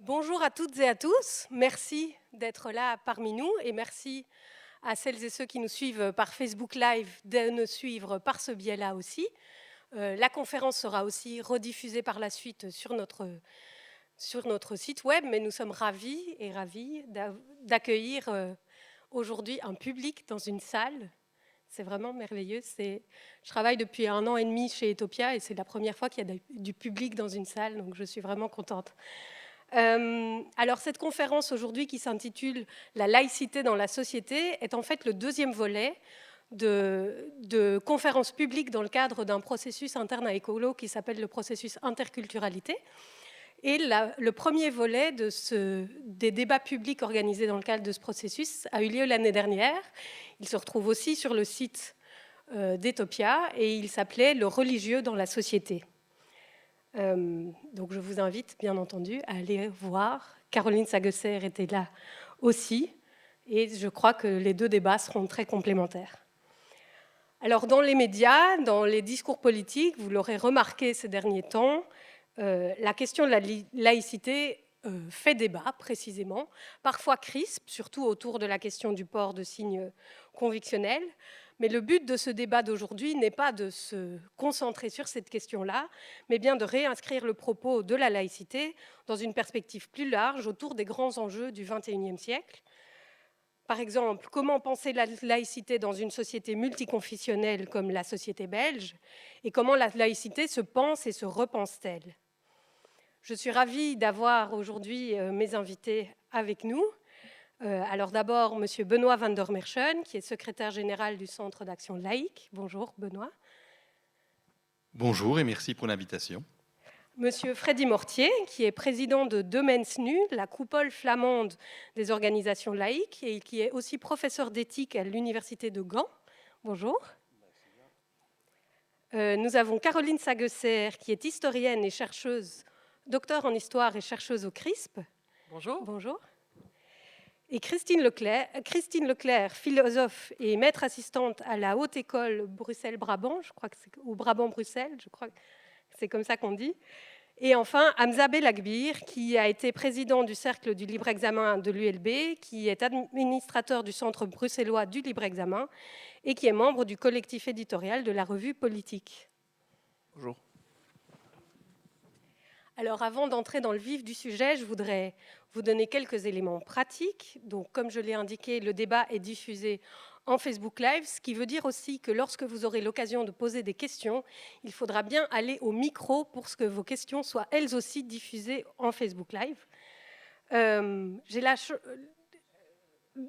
Bonjour à toutes et à tous. Merci d'être là parmi nous et merci à celles et ceux qui nous suivent par Facebook Live de nous suivre par ce biais-là aussi. La conférence sera aussi rediffusée par la suite sur notre site web, mais nous sommes ravis et ravis d'accueillir aujourd'hui un public dans une salle. C'est vraiment merveilleux. Je travaille depuis 1 an et demi chez Etopia et c'est la première fois qu'il y a du public dans une salle, donc je suis vraiment contente. Alors cette conférence aujourd'hui qui s'intitule La laïcité dans la société est en fait le deuxième volet de conférences publiques dans le cadre d'un processus interne à Écolo qui s'appelle le processus interculturalité. Et le premier volet des débats publics organisés dans le cadre de ce processus a eu lieu l'année dernière. Il se retrouve aussi sur le site d'Etopia et il s'appelait Le religieux dans la société. Donc je vous invite bien entendu à aller voir. Caroline Sagesser était là aussi et je crois que les deux débats seront très complémentaires. Alors dans les médias, dans les discours politiques, vous l'aurez remarqué ces derniers temps, la question de la laïcité fait débat précisément, parfois crispe, surtout autour de la question du port de signes convictionnels. Mais le but de ce débat d'aujourd'hui n'est pas de se concentrer sur cette question-là, mais bien de réinscrire le propos de la laïcité dans une perspective plus large autour des grands enjeux du XXIe siècle. Par exemple, comment penser la laïcité dans une société multiconfessionnelle comme la société belge, et comment la laïcité se pense et se repense-t-elle? Je suis ravie d'avoir aujourd'hui mes invités avec nous. Alors d'abord, Monsieur Benoît van der Merchen, qui est secrétaire général du Centre d'action laïque. Bonjour Benoît. Bonjour et merci pour l'invitation. Monsieur Freddy Mortier, qui est président de Demens Nu, la coupole flamande des organisations laïques, et qui est aussi professeur d'éthique à l'Université de Gand. Bonjour. Nous avons Caroline Sagesser, qui est historienne et chercheuse, docteur en histoire et chercheuse au CRISP. Bonjour. Bonjour. Et Christine Leclerc, philosophe et maître assistante à la Haute École Bruxelles-Brabant, je crois que c'est, ou Brabant-Bruxelles, je crois que c'est comme ça qu'on dit. Et enfin, Hamza Belakbir, qui a été président du Cercle du libre examen de l'ULB, qui est administrateur du Centre bruxellois du libre examen et qui est membre du collectif éditorial de la revue Politique. Bonjour. Alors avant d'entrer dans le vif du sujet, je voudrais vous donner quelques éléments pratiques. Donc, comme je l'ai indiqué, le débat est diffusé en Facebook Live, ce qui veut dire aussi que lorsque vous aurez l'occasion de poser des questions, il faudra bien aller au micro pour que vos questions soient elles aussi diffusées en Facebook Live.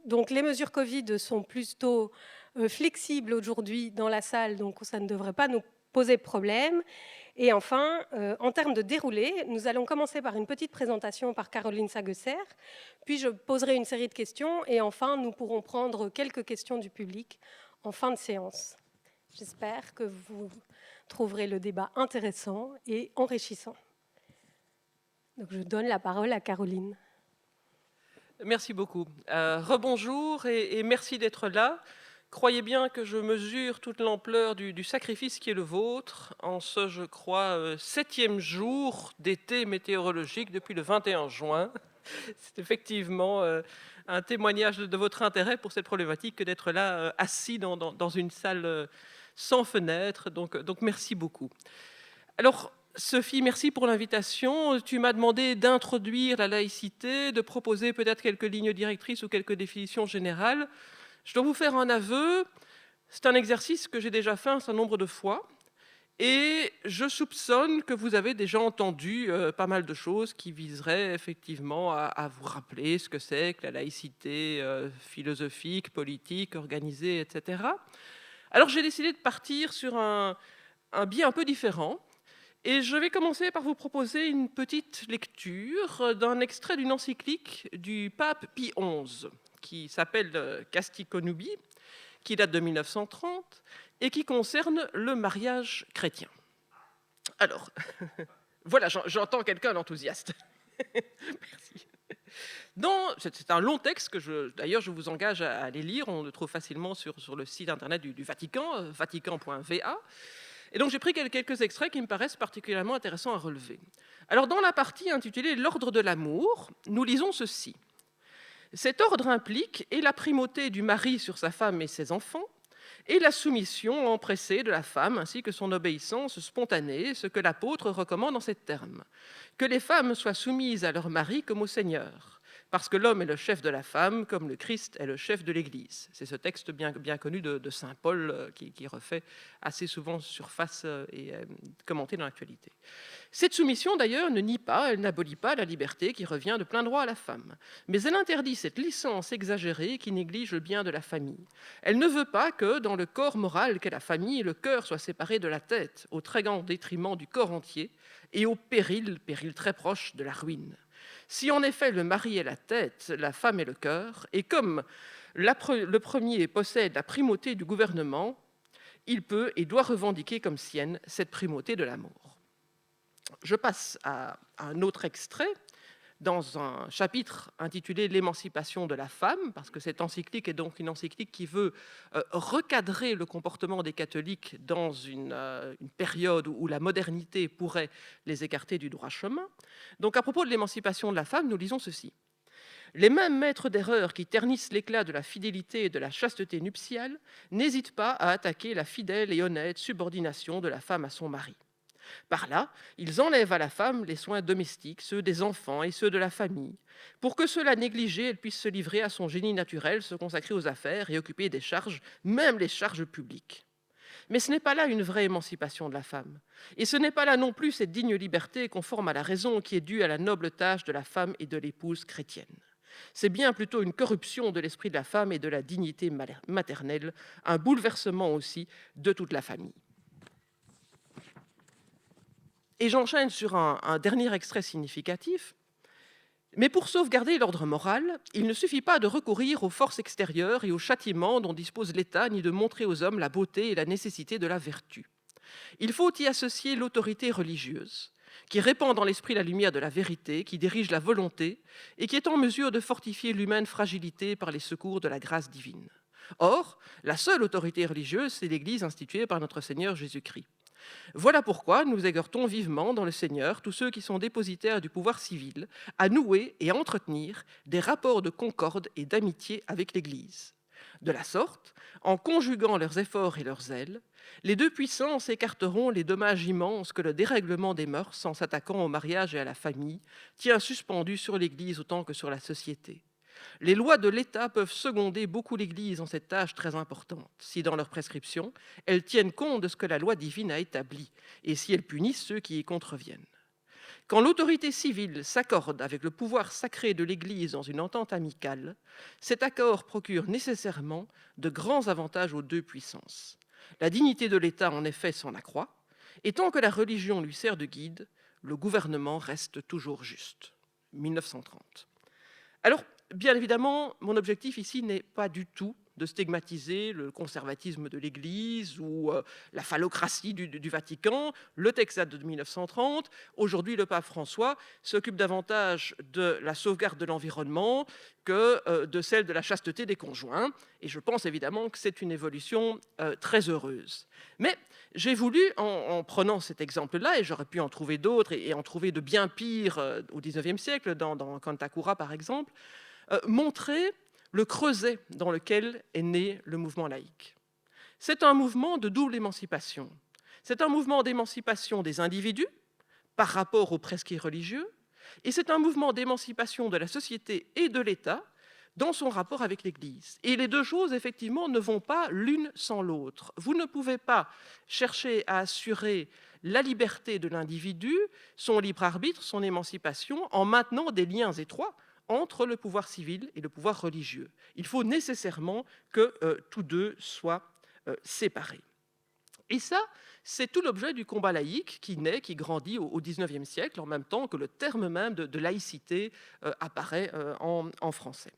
Donc les mesures Covid sont plutôt flexibles aujourd'hui dans la salle, donc ça ne devrait pas nous poser problème. Et enfin, en termes de déroulé, nous allons commencer par une petite présentation par Caroline Sagesser, puis je poserai une série de questions, et enfin, nous pourrons prendre quelques questions du public en fin de séance. J'espère que vous trouverez le débat intéressant et enrichissant. Donc, je donne la parole à Caroline. Merci beaucoup. Rebonjour et merci d'être là. Croyez bien que je mesure toute l'ampleur du sacrifice qui est le vôtre en ce, je crois, 7e jour d'été météorologique depuis le 21 juin. C'est effectivement un témoignage de votre intérêt pour cette problématique que d'être là assis dans une salle sans fenêtre. Donc merci beaucoup. Alors, Sophie, merci pour l'invitation. Tu m'as demandé d'introduire la laïcité, de proposer peut-être quelques lignes directrices ou quelques définitions générales. Je dois vous faire un aveu, c'est un exercice que j'ai déjà fait un certain nombre de fois et je soupçonne que vous avez déjà entendu pas mal de choses qui viseraient effectivement à vous rappeler ce que c'est que la laïcité philosophique, politique, organisée, etc. Alors j'ai décidé de partir sur un biais un peu différent. Et je vais commencer par vous proposer une petite lecture d'un extrait d'une encyclique du pape Pie XI, qui s'appelle Casti Connubii, qui date de 1930 et qui concerne le mariage chrétien. Alors, voilà, j'entends quelqu'un d'enthousiaste. Merci. C'est un long texte que d'ailleurs je vous engage à aller lire, on le trouve facilement sur le site internet du Vatican, vatican.va. Et donc j'ai pris quelques extraits qui me paraissent particulièrement intéressants à relever. Alors dans la partie intitulée L'ordre de l'amour, nous lisons ceci. Cet ordre implique et la primauté du mari sur sa femme et ses enfants, et la soumission empressée de la femme ainsi que son obéissance spontanée, ce que l'apôtre recommande en ces termes. Que les femmes soient soumises à leur mari comme au Seigneur, parce que l'homme est le chef de la femme, comme le Christ est le chef de l'Église. C'est ce texte bien connu de saint Paul qui refait assez souvent surface et commenté dans l'actualité. Cette soumission, d'ailleurs, ne nie pas, elle n'abolit pas la liberté qui revient de plein droit à la femme. Mais elle interdit cette licence exagérée qui néglige le bien de la famille. Elle ne veut pas que, dans le corps moral qu'est la famille, le cœur soit séparé de la tête, au très grand détriment du corps entier et au péril très proche de la ruine. Si en effet le mari est la tête, la femme est le cœur, et comme le premier possède la primauté du gouvernement, il peut et doit revendiquer comme sienne cette primauté de l'amour. Je passe à un autre extrait dans un chapitre intitulé L'émancipation de la femme, parce que cette encyclique est donc une encyclique qui veut recadrer le comportement des catholiques dans une période où la modernité pourrait les écarter du droit chemin. Donc à propos de l'émancipation de la femme, nous lisons ceci. Les mêmes maîtres d'erreur qui ternissent l'éclat de la fidélité et de la chasteté nuptiale n'hésitent pas à attaquer la fidèle et honnête subordination de la femme à son mari. Par là, ils enlèvent à la femme les soins domestiques, ceux des enfants et ceux de la famille, pour que cela négligé, elle puisse se livrer à son génie naturel, se consacrer aux affaires et occuper des charges, même les charges publiques. Mais ce n'est pas là une vraie émancipation de la femme. Et ce n'est pas là non plus cette digne liberté conforme à la raison qui est due à la noble tâche de la femme et de l'épouse chrétienne. C'est bien plutôt une corruption de l'esprit de la femme et de la dignité maternelle, un bouleversement aussi de toute la famille. Et j'enchaîne sur un dernier extrait significatif. Mais pour sauvegarder l'ordre moral, il ne suffit pas de recourir aux forces extérieures et aux châtiments dont dispose l'État, ni de montrer aux hommes la beauté et la nécessité de la vertu. Il faut y associer l'autorité religieuse, qui répand dans l'esprit la lumière de la vérité, qui dirige la volonté et qui est en mesure de fortifier l'humaine fragilité par les secours de la grâce divine. Or, la seule autorité religieuse, c'est l'Église instituée par notre Seigneur Jésus-Christ. Voilà pourquoi nous exhortons vivement dans le Seigneur tous ceux qui sont dépositaires du pouvoir civil à nouer et à entretenir des rapports de concorde et d'amitié avec l'Église. De la sorte, en conjuguant leurs efforts et leurs zèles, les deux puissances écarteront les dommages immenses que le dérèglement des mœurs, en s'attaquant au mariage et à la famille, tient suspendus sur l'Église autant que sur la société. Les lois de l'État peuvent seconder beaucoup l'Église en cette tâche très importante, si dans leurs prescriptions, elles tiennent compte de ce que la loi divine a établi, et si elles punissent ceux qui y contreviennent. Quand l'autorité civile s'accorde avec le pouvoir sacré de l'Église dans une entente amicale, cet accord procure nécessairement de grands avantages aux deux puissances. La dignité de l'État, en effet, s'en accroît, et tant que la religion lui sert de guide, le gouvernement reste toujours juste. 1930. Alors, bien évidemment, mon objectif ici n'est pas du tout de stigmatiser le conservatisme de l'Église ou la phallocratie du Vatican. Le texte date de 1930. Aujourd'hui, le pape François s'occupe davantage de la sauvegarde de l'environnement que de celle de la chasteté des conjoints. Et je pense évidemment que c'est une évolution très heureuse. Mais j'ai voulu, en prenant cet exemple-là, et j'aurais pu en trouver d'autres et en trouver de bien pires au XIXe siècle, dans Kantakura par exemple, montrer le creuset dans lequel est né le mouvement laïque. C'est un mouvement de double émancipation. C'est un mouvement d'émancipation des individus par rapport aux prescrits religieux, et c'est un mouvement d'émancipation de la société et de l'État dans son rapport avec l'Église. Et les deux choses, effectivement, ne vont pas l'une sans l'autre. Vous ne pouvez pas chercher à assurer la liberté de l'individu, son libre arbitre, son émancipation, en maintenant des liens étroits entre le pouvoir civil et le pouvoir religieux. Il faut nécessairement que tous deux soient séparés. Et ça, c'est tout l'objet du combat laïque qui naît, qui grandit au XIXe siècle, en même temps que le terme même de laïcité apparaît en français.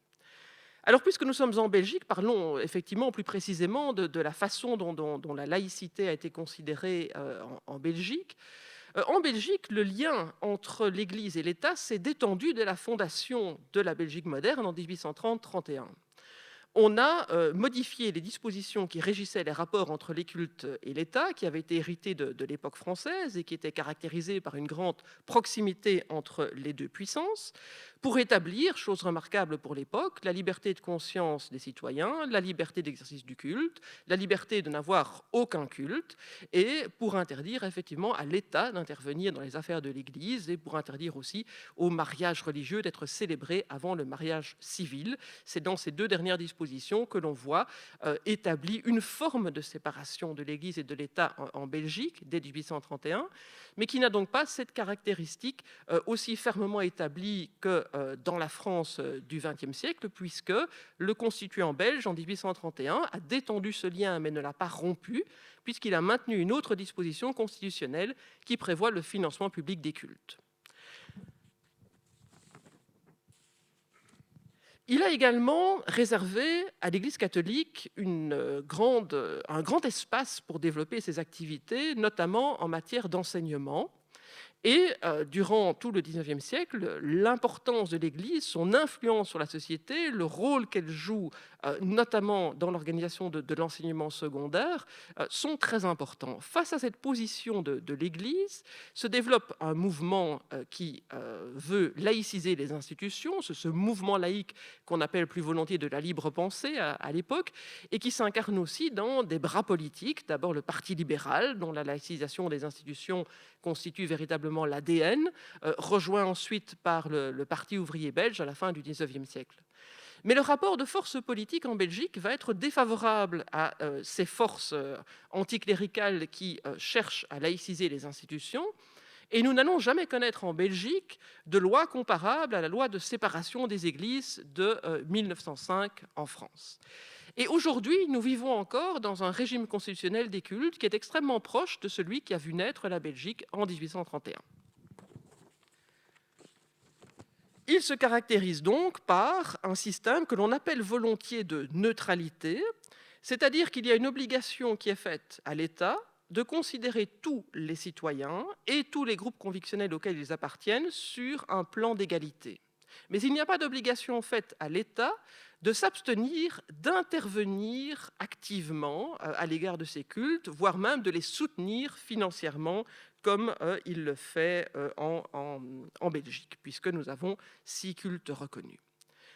Alors, puisque nous sommes en Belgique, parlons effectivement plus précisément de la façon dont la laïcité a été considérée en Belgique. En Belgique, le lien entre l'Église et l'État s'est détendu dès la fondation de la Belgique moderne en 1830-31. on a modifié les dispositions qui régissaient les rapports entre les cultes et l'État, qui avaient été héritées de l'époque française et qui étaient caractérisées par une grande proximité entre les deux puissances, pour établir, chose remarquable pour l'époque, la liberté de conscience des citoyens, la liberté d'exercice du culte, la liberté de n'avoir aucun culte, et pour interdire effectivement à l'État d'intervenir dans les affaires de l'Église et pour interdire aussi au mariage religieux d'être célébré avant le mariage civil. C'est dans ces deux dernières dispositions que l'on voit établie une forme de séparation de l'Église et de l'État en Belgique dès 1831, mais qui n'a donc pas cette caractéristique aussi fermement établie que dans la France du XXe siècle, puisque le constituant belge, en 1831, a détendu ce lien mais ne l'a pas rompu, puisqu'il a maintenu une autre disposition constitutionnelle qui prévoit le financement public des cultes. Il a également réservé à l'Église catholique un grand espace pour développer ses activités, notamment en matière d'enseignement. Et durant tout le XIXe siècle, l'importance de l'Église, son influence sur la société, le rôle qu'elle joue, notamment dans l'organisation de l'enseignement secondaire, sont très importants. Face à cette position de l'Église, se développe un mouvement qui veut laïciser les institutions, ce mouvement laïque qu'on appelle plus volontiers de la libre pensée à l'époque, et qui s'incarne aussi dans des bras politiques. D'abord le Parti libéral, dont la laïcisation des institutions constitue véritablement l'ADN, rejoint ensuite par le Parti ouvrier belge à la fin du XIXe siècle. Mais le rapport de force politique en Belgique va être défavorable à ces forces anticléricales qui cherchent à laïciser les institutions, et nous n'allons jamais connaître en Belgique de loi comparable à la loi de séparation des églises de 1905 en France. Et aujourd'hui, nous vivons encore dans un régime constitutionnel des cultes qui est extrêmement proche de celui qui a vu naître la Belgique en 1831. Il se caractérise donc par un système que l'on appelle volontiers de neutralité, c'est-à-dire qu'il y a une obligation qui est faite à l'État de considérer tous les citoyens et tous les groupes convictionnels auxquels ils appartiennent sur un plan d'égalité. Mais il n'y a pas d'obligation faite à l'État de s'abstenir d'intervenir activement à l'égard de ces cultes, voire même de les soutenir financièrement, comme il le fait en Belgique, puisque nous avons 6 cultes reconnus.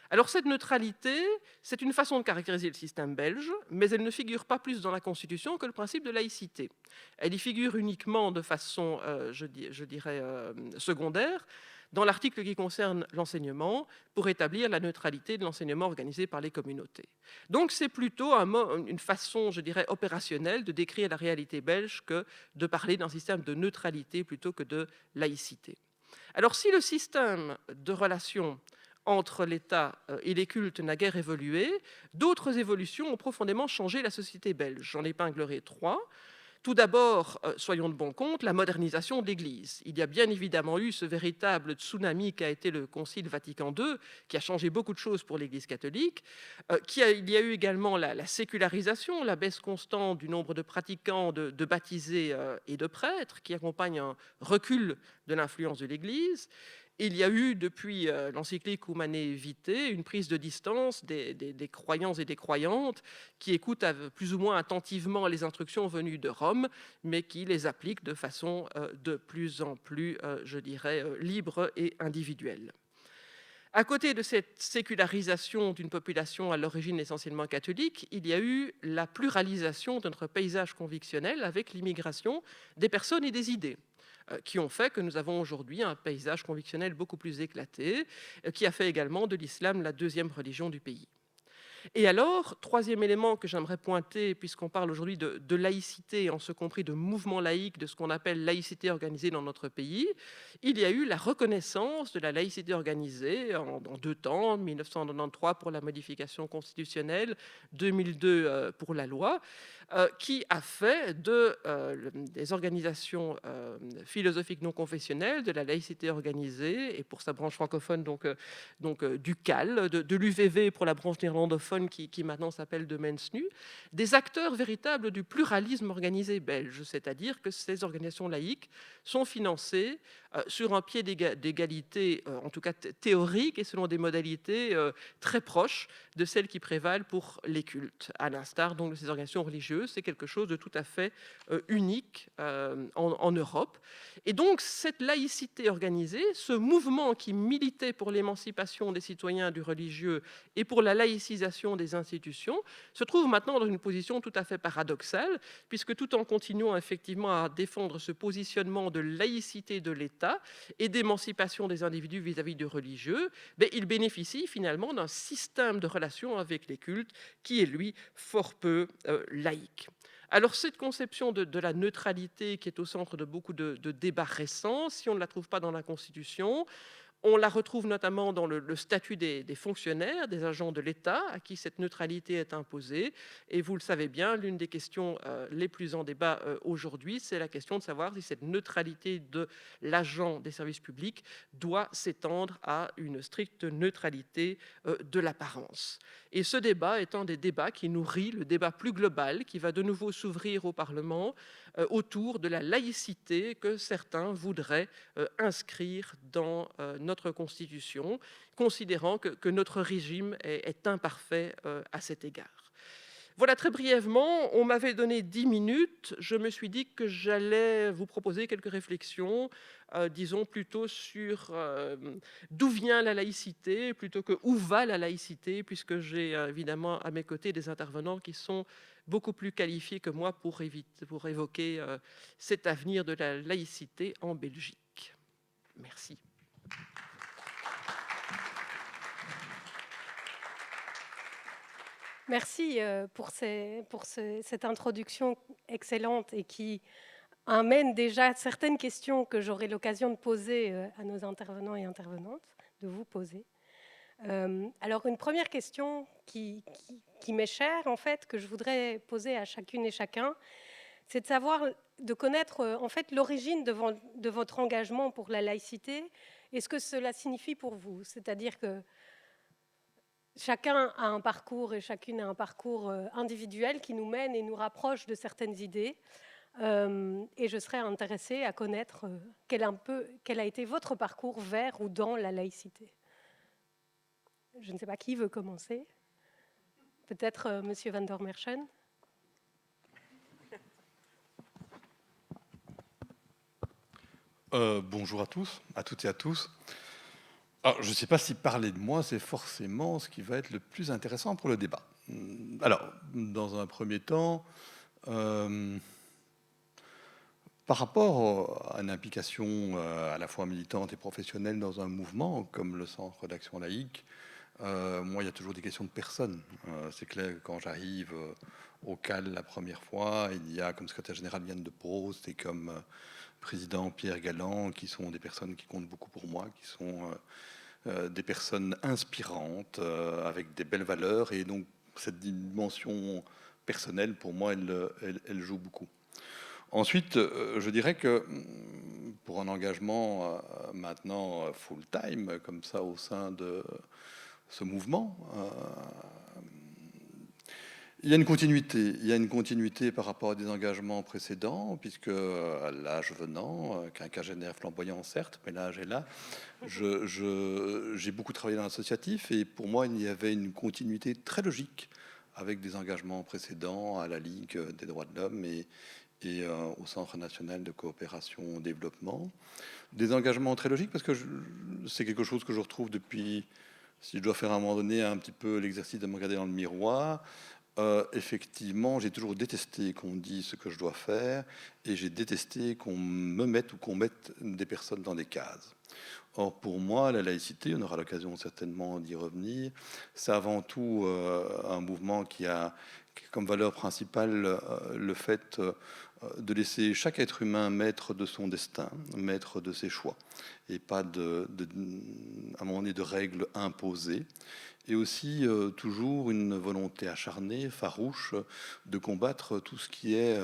Alors cette neutralité, c'est une façon de caractériser le système belge, mais elle ne figure pas plus dans la Constitution que le principe de laïcité. Elle y figure uniquement de façon, secondaire, dans l'article qui concerne l'enseignement, pour établir la neutralité de l'enseignement organisé par les communautés. Donc c'est plutôt une façon, opérationnelle de décrire la réalité belge que de parler d'un système de neutralité plutôt que de laïcité. Alors si le système de relations entre l'État et les cultes n'a guère évolué, d'autres évolutions ont profondément changé la société belge. J'en épinglerai 3. Tout d'abord, soyons de bon compte, la modernisation de l'Église. Il y a bien évidemment eu ce véritable tsunami qu'a été le Concile Vatican II, qui a changé beaucoup de choses pour l'Église catholique. Il y a eu également la sécularisation, la baisse constante du nombre de pratiquants, de baptisés et de prêtres, qui accompagne un recul de l'influence de l'Église. Il y a eu, depuis l'encyclique Humanae Vitae, une prise de distance des croyants et des croyantes qui écoutent plus ou moins attentivement les instructions venues de Rome, mais qui les appliquent de façon de plus en plus, libre et individuelle. À côté de cette sécularisation d'une population à l'origine essentiellement catholique, il y a eu la pluralisation de notre paysage convictionnel avec l'immigration des personnes et des idées, qui ont fait que nous avons aujourd'hui un paysage convictionnel beaucoup plus éclaté, qui a fait également de l'islam la deuxième religion du pays. Et alors, troisième élément que j'aimerais pointer, puisqu'on parle aujourd'hui de laïcité, en ce compris de mouvement laïque, de ce qu'on appelle laïcité organisée dans notre pays, il y a eu la reconnaissance de la laïcité organisée en 2 temps, 1993 pour la modification constitutionnelle, 2002 pour la loi, qui a fait des organisations philosophiques non confessionnelles, de la laïcité organisée, et pour sa branche francophone, du CAL, de l'UVV pour la branche néerlandophone qui maintenant s'appelle de Mens Nu, des acteurs véritables du pluralisme organisé belge, c'est-à-dire que ces organisations laïques sont financées sur un pied d'égalité, en tout cas théorique, et selon des modalités très proches de celles qui prévalent pour les cultes, à l'instar donc de ces organisations religieuses. C'est quelque chose de tout à fait unique en Europe. Et donc cette laïcité organisée, ce mouvement qui militait pour l'émancipation des citoyens du religieux et pour la laïcisation des institutions, se trouve maintenant dans une position tout à fait paradoxale, puisque tout en continuant effectivement à défendre ce positionnement de laïcité de l'État et d'émancipation des individus vis-à-vis du religieux, il bénéficie finalement d'un système de relations avec les cultes qui est, lui, fort peu laïque. Alors cette conception de la neutralité qui est au centre de beaucoup de débats récents, si on ne la trouve pas dans la Constitution, on la retrouve notamment dans le statut des fonctionnaires, des agents de l'État, à qui cette neutralité est imposée. Et vous le savez bien, l'une des questions les plus en débat aujourd'hui, c'est la question de savoir si cette neutralité de l'agent des services publics doit s'étendre à une stricte neutralité de l'apparence. Et ce débat est un des débats qui nourrit le débat plus global, qui va de nouveau s'ouvrir au Parlement autour de la laïcité que certains voudraient inscrire dans notre Constitution, considérant que notre régime est imparfait à cet égard. Voilà, très brièvement, on m'avait donné 10 minutes. Je me suis dit que j'allais vous proposer quelques réflexions, disons plutôt sur d'où vient la laïcité, plutôt que où va la laïcité, puisque j'ai évidemment à mes côtés des intervenants qui sont beaucoup plus qualifiés que moi pour évoquer cet avenir de la laïcité en Belgique. Merci. Merci pour cette introduction excellente et qui amène déjà certaines questions que j'aurai l'occasion de poser à nos intervenants et intervenantes, de vous poser. Alors une première question qui m'est chère, en fait, que je voudrais poser à chacune et chacun, c'est de savoir, de connaître en fait l'origine de votre engagement pour la laïcité et ce que cela signifie pour vous. C'est-à-dire que chacun a un parcours et chacune a un parcours individuel qui nous mène et nous rapproche de certaines idées. Et je serais intéressée à connaître quel a été votre parcours vers ou dans la laïcité. Je ne sais pas qui veut commencer. Peut-être Monsieur Van der Merchen. Bonjour à tous, à toutes et à tous. Alors, je ne sais pas si parler de moi, c'est forcément ce qui va être le plus intéressant pour le débat. Alors, dans un premier temps, par rapport à une implication à la fois militante et professionnelle dans un mouvement comme le Centre d'action laïque, moi, il y a toujours des questions de personnes. C'est clair que quand j'arrive au CAL la première fois, il y a comme secrétaire général Yann de Prost et comme président Pierre Galland, qui sont des personnes qui comptent beaucoup pour moi, qui sont des personnes inspirantes, avec des belles valeurs. Et donc, cette dimension personnelle, pour moi, elle joue beaucoup. Ensuite, je dirais que pour un engagement maintenant full-time, comme ça, au sein de ce mouvement, il y a une continuité. Il y a une continuité par rapport à des engagements précédents, puisque à l'âge venant, quinquagénaire flamboyant certes, mais l'âge est là, j'ai beaucoup travaillé dans l'associatif, et pour moi, il y avait une continuité très logique avec des engagements précédents à la Ligue des droits de l'homme et au Centre national de coopération au développement. Des engagements très logiques, parce que c'est quelque chose que je retrouve depuis, si je dois faire à un moment donné un petit peu l'exercice de me regarder dans le miroir. Effectivement, j'ai toujours détesté qu'on dise ce que je dois faire, et j'ai détesté qu'on me mette ou qu'on mette des personnes dans des cases. Or, pour moi, la laïcité, on aura l'occasion certainement d'y revenir, c'est avant tout un mouvement qui a comme valeur principale le fait de laisser chaque être humain maître de son destin, maître de ses choix, et pas à un moment donné de règles imposées. et aussi toujours une volonté acharnée, farouche, de combattre tout ce qui est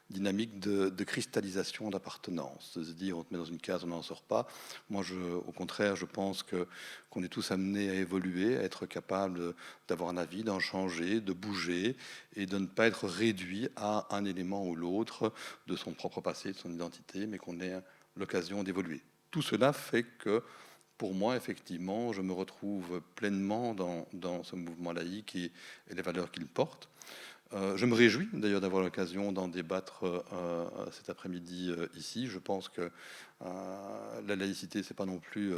dynamique de cristallisation d'appartenance, de se dire on te met dans une case, on n'en sort pas. Moi, au contraire, je pense qu'on est tous amenés à évoluer, à être capable d'avoir un avis, d'en changer, de bouger, et de ne pas être réduit à un élément ou l'autre de son propre passé, de son identité, mais qu'on ait l'occasion d'évoluer. Tout cela fait que, pour moi, effectivement, je me retrouve pleinement dans ce mouvement laïque et les valeurs qu'il porte. Je me réjouis d'ailleurs d'avoir l'occasion d'en débattre cet après-midi ici. Je pense que la laïcité, c'est pas non plus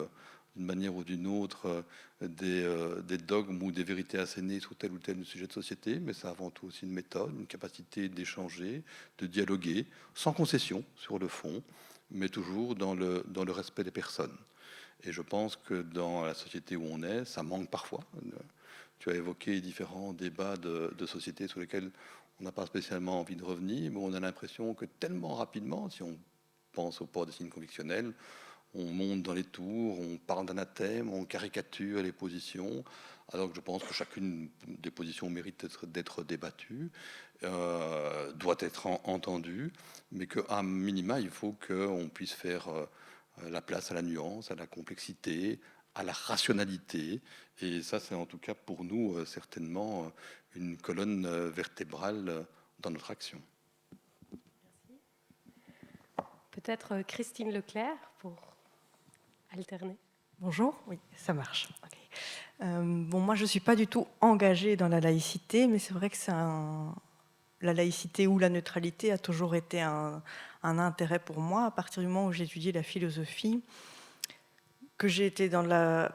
d'une manière ou d'une autre des dogmes ou des vérités assénées sur tel ou tel sujet de société, mais c'est avant tout aussi une méthode, une capacité d'échanger, de dialoguer, sans concession sur le fond, mais toujours dans le respect des personnes. Et je pense que dans la société où on est, ça manque parfois. Tu as évoqué différents débats de société sur lesquels on n'a pas spécialement envie de revenir, mais on a l'impression que tellement rapidement, si on pense au port des signes convictionnels, on monte dans les tours, on parle d'anathème, on caricature les positions, alors que je pense que chacune des positions mérite d'être débattue, doit être entendue, mais qu'à minima, il faut qu'on puisse faire la place à la nuance, à la complexité, à la rationalité. Et ça, c'est en tout cas pour nous certainement une colonne vertébrale dans notre action. Peut-être Christine Leclerc pour alterner. Bonjour, oui, ça marche. Okay. Bon, moi, je ne suis pas du tout engagée dans la laïcité, mais c'est vrai que la laïcité ou la neutralité a toujours été un intérêt pour moi à partir du moment où j'ai étudié la philosophie, que j'ai été dans la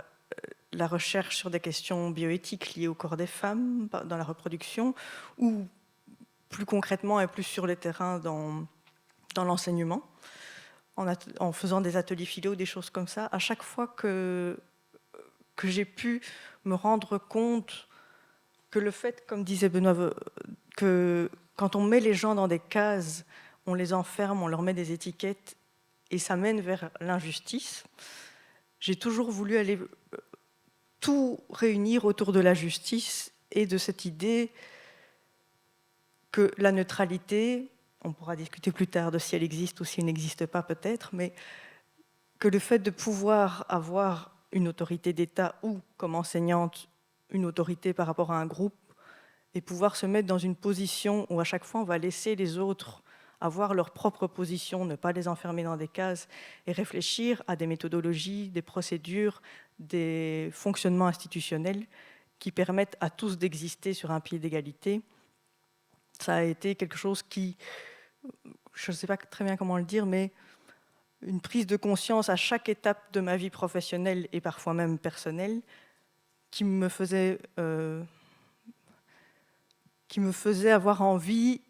recherche sur des questions bioéthiques liées au corps des femmes, dans la reproduction, ou plus concrètement et plus sur le terrain dans l'enseignement, en faisant des ateliers philo, des choses comme ça. À chaque fois que j'ai pu me rendre compte que le fait, comme disait Benoît, que quand on met les gens dans des cases, on les enferme, on leur met des étiquettes, et ça mène vers l'injustice, j'ai toujours voulu aller tout réunir autour de la justice et de cette idée que la neutralité, on pourra discuter plus tard de si elle existe ou si elle n'existe pas peut-être, mais que le fait de pouvoir avoir une autorité d'État ou, comme enseignante, une autorité par rapport à un groupe, et pouvoir se mettre dans une position où à chaque fois on va laisser les autres avoir leur propre position, ne pas les enfermer dans des cases, et réfléchir à des méthodologies, des procédures, des fonctionnements institutionnels qui permettent à tous d'exister sur un pied d'égalité. Ça a été quelque chose qui, je ne sais pas très bien comment le dire, mais une prise de conscience à chaque étape de ma vie professionnelle et parfois même personnelle qui me faisait avoir envie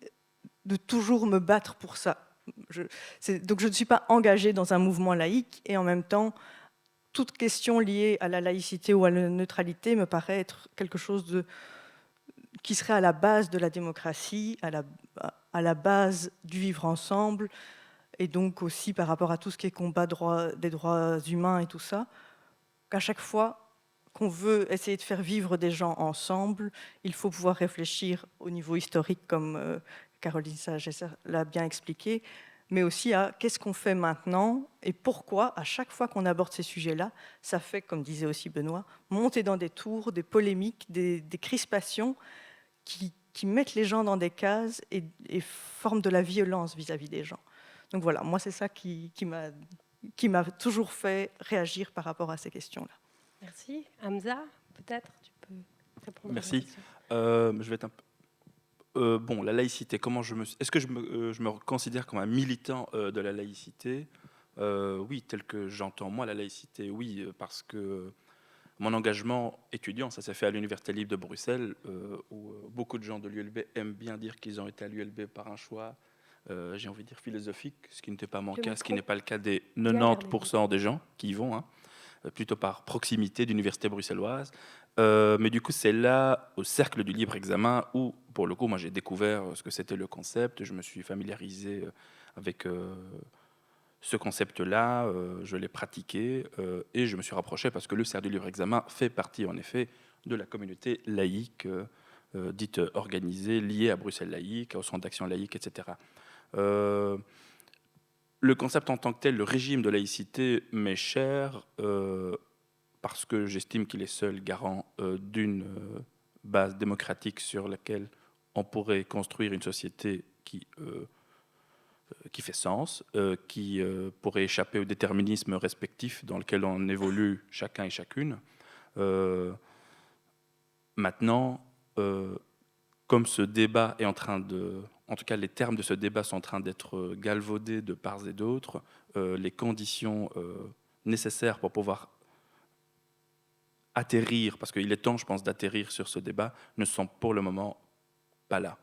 de toujours me battre pour ça. Donc je ne suis pas engagée dans un mouvement laïque et en même temps, toute question liée à la laïcité ou à la neutralité me paraît être quelque chose qui serait à la base de la démocratie, à la base du vivre ensemble, et donc aussi par rapport à tout ce qui est combat des droits humains et tout ça, qu'à chaque fois qu'on veut essayer de faire vivre des gens ensemble, il faut pouvoir réfléchir au niveau historique, comme Caroline Sage l'a bien expliqué, mais aussi à qu'est-ce qu'on fait maintenant et pourquoi, à chaque fois qu'on aborde ces sujets-là, ça fait, comme disait aussi Benoît, monter dans des tours, des polémiques, des crispations qui mettent les gens dans des cases et forment de la violence vis-à-vis des gens. Donc voilà, moi c'est ça qui m'a toujours fait réagir par rapport à ces questions-là. Merci. Hamza, peut-être tu peux répondre. Merci. Je vais être un peu... bon, la laïcité, est-ce que je me considère comme un militant de la laïcité? Oui, tel que j'entends moi la laïcité, oui, parce que mon engagement étudiant, ça s'est fait à l'Université libre de Bruxelles, où beaucoup de gens de l'ULB aiment bien dire qu'ils ont été à l'ULB par un choix, j'ai envie de dire philosophique, ce qui n'était pas mon cas, ce qui n'est pas le cas des 90% des gens qui y vont, hein, plutôt par proximité d'université bruxelloise. Mais du coup, c'est là, au cercle du libre examen, où, pour le coup, moi, j'ai découvert ce que c'était le concept. Je me suis familiarisé avec ce concept-là, je l'ai pratiqué et je me suis rapproché parce que le cercle du libre examen fait partie, en effet, de la communauté laïque, dite organisée, liée à Bruxelles laïque, au Centre d'action laïque, etc. Le concept en tant que tel, le régime de laïcité, m'est cher parce que j'estime qu'il est seul garant d'une base démocratique sur laquelle on pourrait construire une société qui fait sens, qui pourrait échapper au déterminisme respectif dans lequel on évolue chacun et chacune. Maintenant, comme ce débat est en train de... En tout cas, les termes de ce débat sont en train d'être galvaudés de part et d'autre, les conditions nécessaires pour pouvoir atterrir, parce qu'il est temps, je pense, d'atterrir sur ce débat, ne sont pour le moment pas là.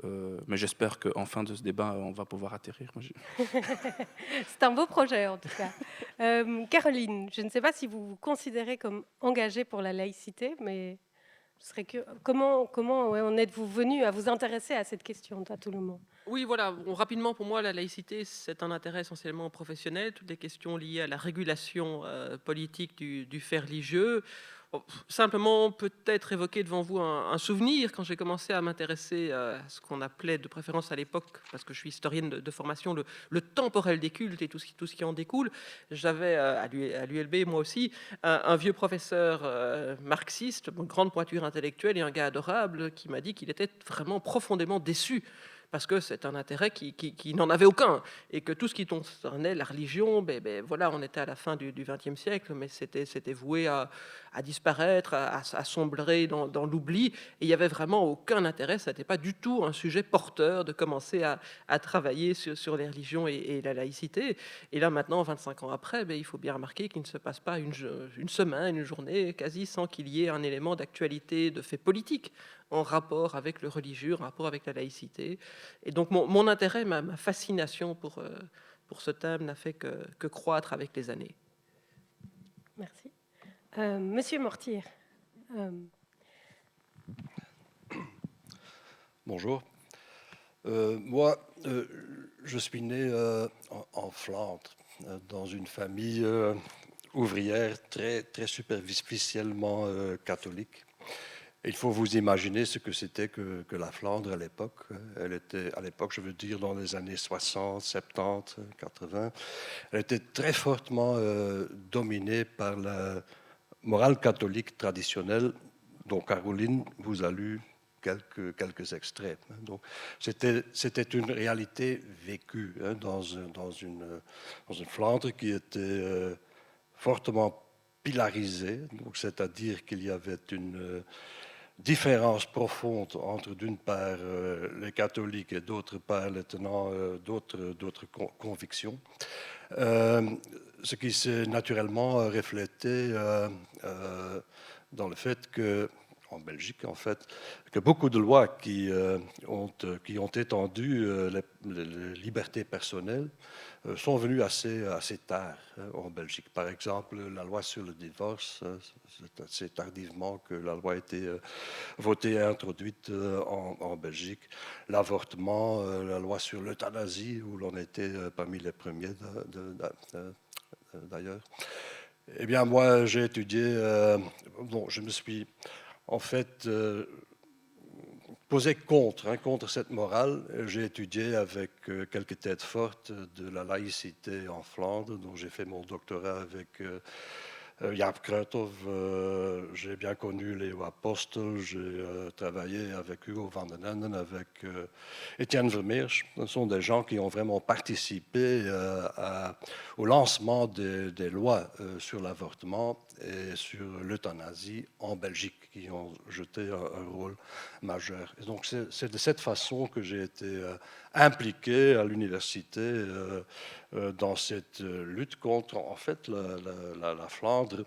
Mais j'espère qu'en fin de ce débat, on va pouvoir atterrir. C'est un beau projet, en tout cas. Caroline, je ne sais pas si vous vous considérez comme engagée pour la laïcité, mais comment en êtes-vous venu à vous intéresser à cette question, à tout le monde? Oui, voilà. Bon, rapidement, pour moi, la laïcité, c'est un intérêt essentiellement professionnel. Toutes les questions liées à la régulation politique du fait religieux. Bon, simplement, peut-être évoquer devant vous un souvenir. Quand j'ai commencé à m'intéresser à ce qu'on appelait de préférence à l'époque, parce que je suis historienne de formation, le temporel des cultes et tout ce qui en découle, j'avais à l'ULB, moi aussi, un vieux professeur marxiste, une grande pointure intellectuelle et un gars adorable, qui m'a dit qu'il était vraiment profondément déçu parce que c'est un intérêt qui n'en avait aucun, et que tout ce qui concernait la religion, voilà, on était à la fin du XXe siècle, mais c'était voué à disparaître, à sombrer dans l'oubli, et il n'y avait vraiment aucun intérêt, ça n'était pas du tout un sujet porteur de commencer à travailler sur les religions et la laïcité. Et là maintenant, 25 ans après, il faut bien remarquer qu'il ne se passe pas une semaine, une journée, quasi sans qu'il y ait un élément d'actualité, de fait politique, en rapport avec le religieux, en rapport avec la laïcité. Et donc mon intérêt, ma fascination pour ce thème n'a fait que croître avec les années. Merci. Monsieur Mortier. Bonjour. Moi, je suis né en Flandre, dans une famille ouvrière très, très superficiellement catholique. Il faut vous imaginer ce que c'était que la Flandre à l'époque. Elle était, à l'époque, je veux dire, dans les années 60, 70, 80, elle était très fortement dominée par la morale catholique traditionnelle, dont Caroline vous a lu quelques extraits. Donc, c'était une réalité vécue dans une Flandre qui était fortement pilarisée, c'est-à-dire qu'il y avait une différence profonde entre, d'une part, les catholiques et d'autre part, les tenants d'autres convictions. Ce qui s'est naturellement reflété dans le fait que, en Belgique, en fait, que beaucoup de lois qui ont étendu les libertés personnelles sont venues assez tard en Belgique. Par exemple, la loi sur le divorce, c'est assez tardivement que la loi a été votée et introduite en Belgique. L'avortement, la loi sur l'euthanasie, où l'on était parmi les premiers d'ailleurs. Eh bien, moi, j'ai étudié, je me suis en fait posé contre cette morale. J'ai étudié avec quelques têtes fortes de la laïcité en Flandre, dont j'ai fait mon doctorat avec Jaap Kruithof. J'ai bien connu Léo Apostel, j'ai travaillé avec Hugo van den Enden, avec Étienne Vermeersch. Ce sont des gens qui ont vraiment participé au lancement des lois sur l'avortement et sur l'euthanasie en Belgique, qui ont jeté un rôle majeur. Et donc c'est de cette façon que j'ai été impliqué à l'université dans cette lutte contre, en fait, la Flandre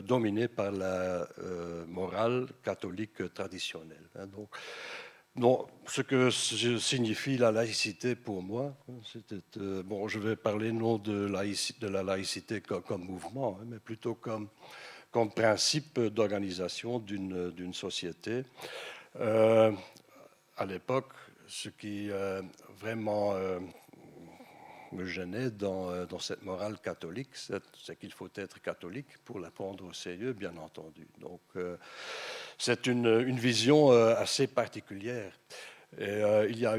dominée par la morale catholique traditionnelle. Donc, ce que signifie la laïcité pour moi, je vais parler non de la laïcité comme mouvement, mais plutôt comme principe d'organisation d'une société. À l'époque, ce qui vraiment me gênait dans cette morale catholique, c'est qu'il faut être catholique pour la prendre au sérieux, bien entendu. Donc, c'est une vision assez particulière. Et il y a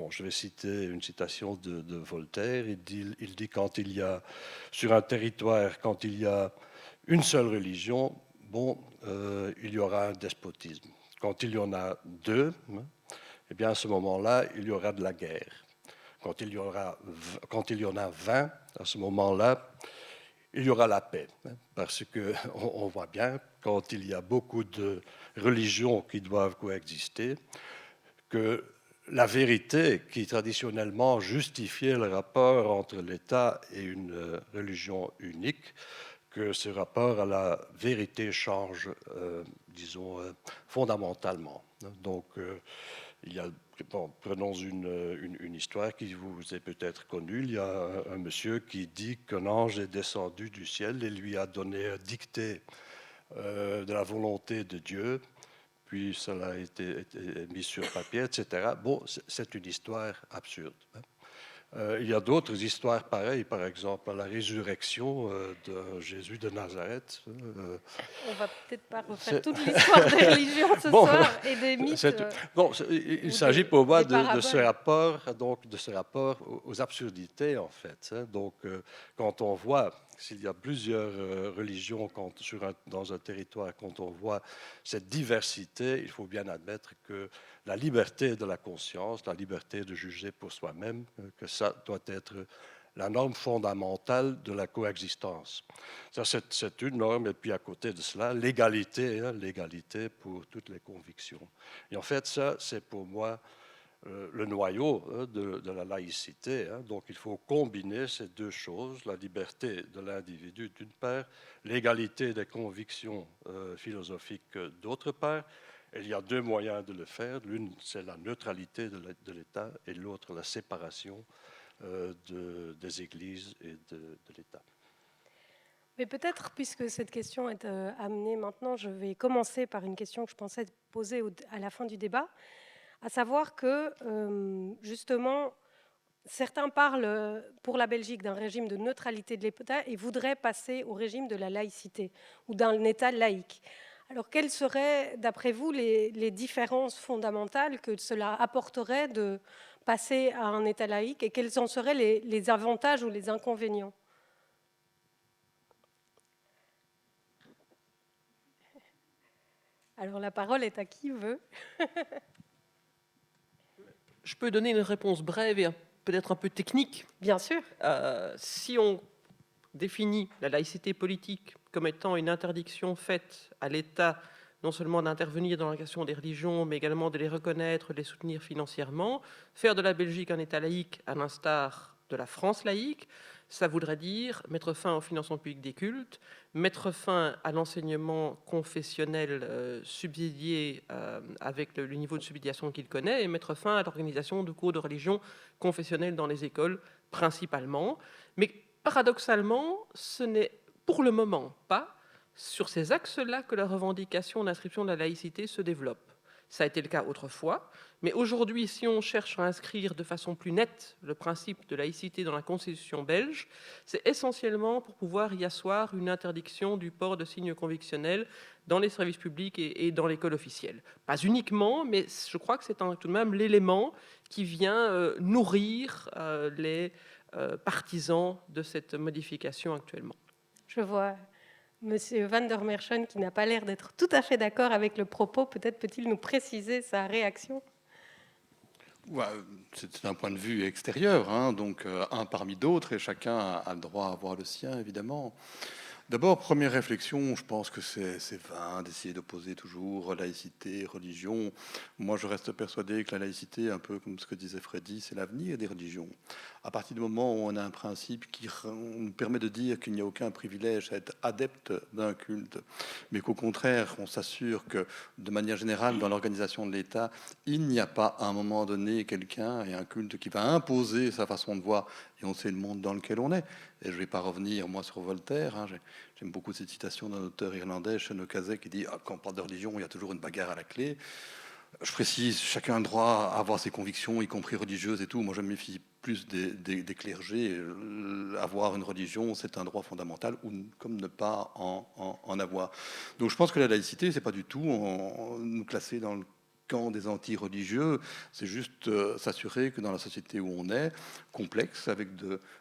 je vais citer une citation de Voltaire. Il dit quand il y a, sur un territoire, quand il y a une seule religion, il y aura un despotisme. Quand il y en a deux, eh bien à ce moment-là, il y aura de la guerre. Quand il y en a 20, à ce moment-là, il y aura la paix. Parce qu'on voit bien, quand il y a beaucoup de religions qui doivent coexister, que la vérité qui traditionnellement justifiait le rapport entre l'État et une religion unique, que ce rapport à la vérité change, fondamentalement. Donc, il y a, prenons une histoire qui vous est peut-être connue. Il y a un monsieur qui dit qu'un ange est descendu du ciel et lui a donné un dicté de la volonté de Dieu. Puis cela a été mis sur papier, etc. Bon, c'est une histoire absurde. Il y a d'autres histoires pareilles, par exemple, à la résurrection de Jésus de Nazareth. On va peut-être pas refaire toute l'histoire des religions ce soir et des mythes. Il s'agit pour moi de ce rapport aux absurdités, en fait. Donc, quand on voit s'il y a plusieurs religions dans un territoire, quand on voit cette diversité, il faut bien admettre que la liberté de la conscience, la liberté de juger pour soi-même, que ça doit être la norme fondamentale de la coexistence. Ça, c'est une norme, et puis à côté de cela, l'égalité, l'égalité pour toutes les convictions. Et en fait, ça, c'est pour moi le noyau de la laïcité. Donc, il faut combiner ces deux choses, la liberté de l'individu d'une part, l'égalité des convictions philosophiques d'autre part. Et il y a deux moyens de le faire. L'une, c'est la neutralité de l'État, et l'autre, la séparation des églises et de l'État. Mais peut-être, puisque cette question est amenée maintenant, je vais commencer par une question que je pensais poser à la fin du débat, à savoir que, justement, certains parlent pour la Belgique d'un régime de neutralité de l'État et voudraient passer au régime de la laïcité ou d'un État laïque. Alors, quelles seraient, d'après vous, les différences fondamentales que cela apporterait de passer à un État laïque et quels en seraient les avantages ou les inconvénients ? Alors, la parole est à qui veut. Je peux donner une réponse brève et peut-être un peu technique. Bien sûr. Si on définit la laïcité politique comme étant une interdiction faite à l'État non seulement d'intervenir dans la question des religions, mais également de les reconnaître, de les soutenir financièrement, faire de la Belgique un État laïque à l'instar de la France laïque, ça voudrait dire mettre fin au financement public des cultes, mettre fin à l'enseignement confessionnel subsidié avec le niveau de subsidiation qu'il connaît, et mettre fin à l'organisation de cours de religion confessionnelle dans les écoles, principalement. Mais paradoxalement, ce n'est pour le moment pas sur ces axes-là que la revendication d'inscription de la laïcité se développe. Ça a été le cas autrefois, mais aujourd'hui, si on cherche à inscrire de façon plus nette le principe de laïcité dans la Constitution belge, c'est essentiellement pour pouvoir y asseoir une interdiction du port de signes convictionnels dans les services publics et dans l'école officielle. Pas uniquement, mais je crois que c'est tout de même l'élément qui vient nourrir les partisans de cette modification actuellement. Je vois Monsieur Van der Merchen, qui n'a pas l'air d'être tout à fait d'accord avec le propos, peut-être peut-il nous préciser sa réaction ? Ouais, c'est un point de vue extérieur, donc un parmi d'autres, et chacun a le droit à avoir le sien, évidemment. D'abord, première réflexion, je pense que c'est vain d'essayer d'opposer toujours laïcité, religion. Moi, je reste persuadé que la laïcité, un peu comme ce que disait Freddy, c'est l'avenir des religions. À partir du moment où on a un principe qui nous permet de dire qu'il n'y a aucun privilège à être adepte d'un culte, mais qu'au contraire, on s'assure que, de manière générale, dans l'organisation de l'État, il n'y a pas à un moment donné quelqu'un et un culte qui va imposer sa façon de voir, et on sait le monde dans lequel on est. Et je ne vais pas revenir, moi, sur Voltaire. J'aime beaucoup cette citation d'un auteur irlandais, Sean O'Casey, qui dit « Quand on parle de religion, il y a toujours une bagarre à la clé ». Je précise, chacun a le droit à avoir ses convictions, y compris religieuses et tout. Moi, je me méfie plus des clergés. Avoir une religion, c'est un droit fondamental, ou comme ne pas en avoir. Donc, je pense que la laïcité, c'est pas du tout nous classer dans le camp des anti-religieux. C'est juste s'assurer que dans la société où on est, complexe, avec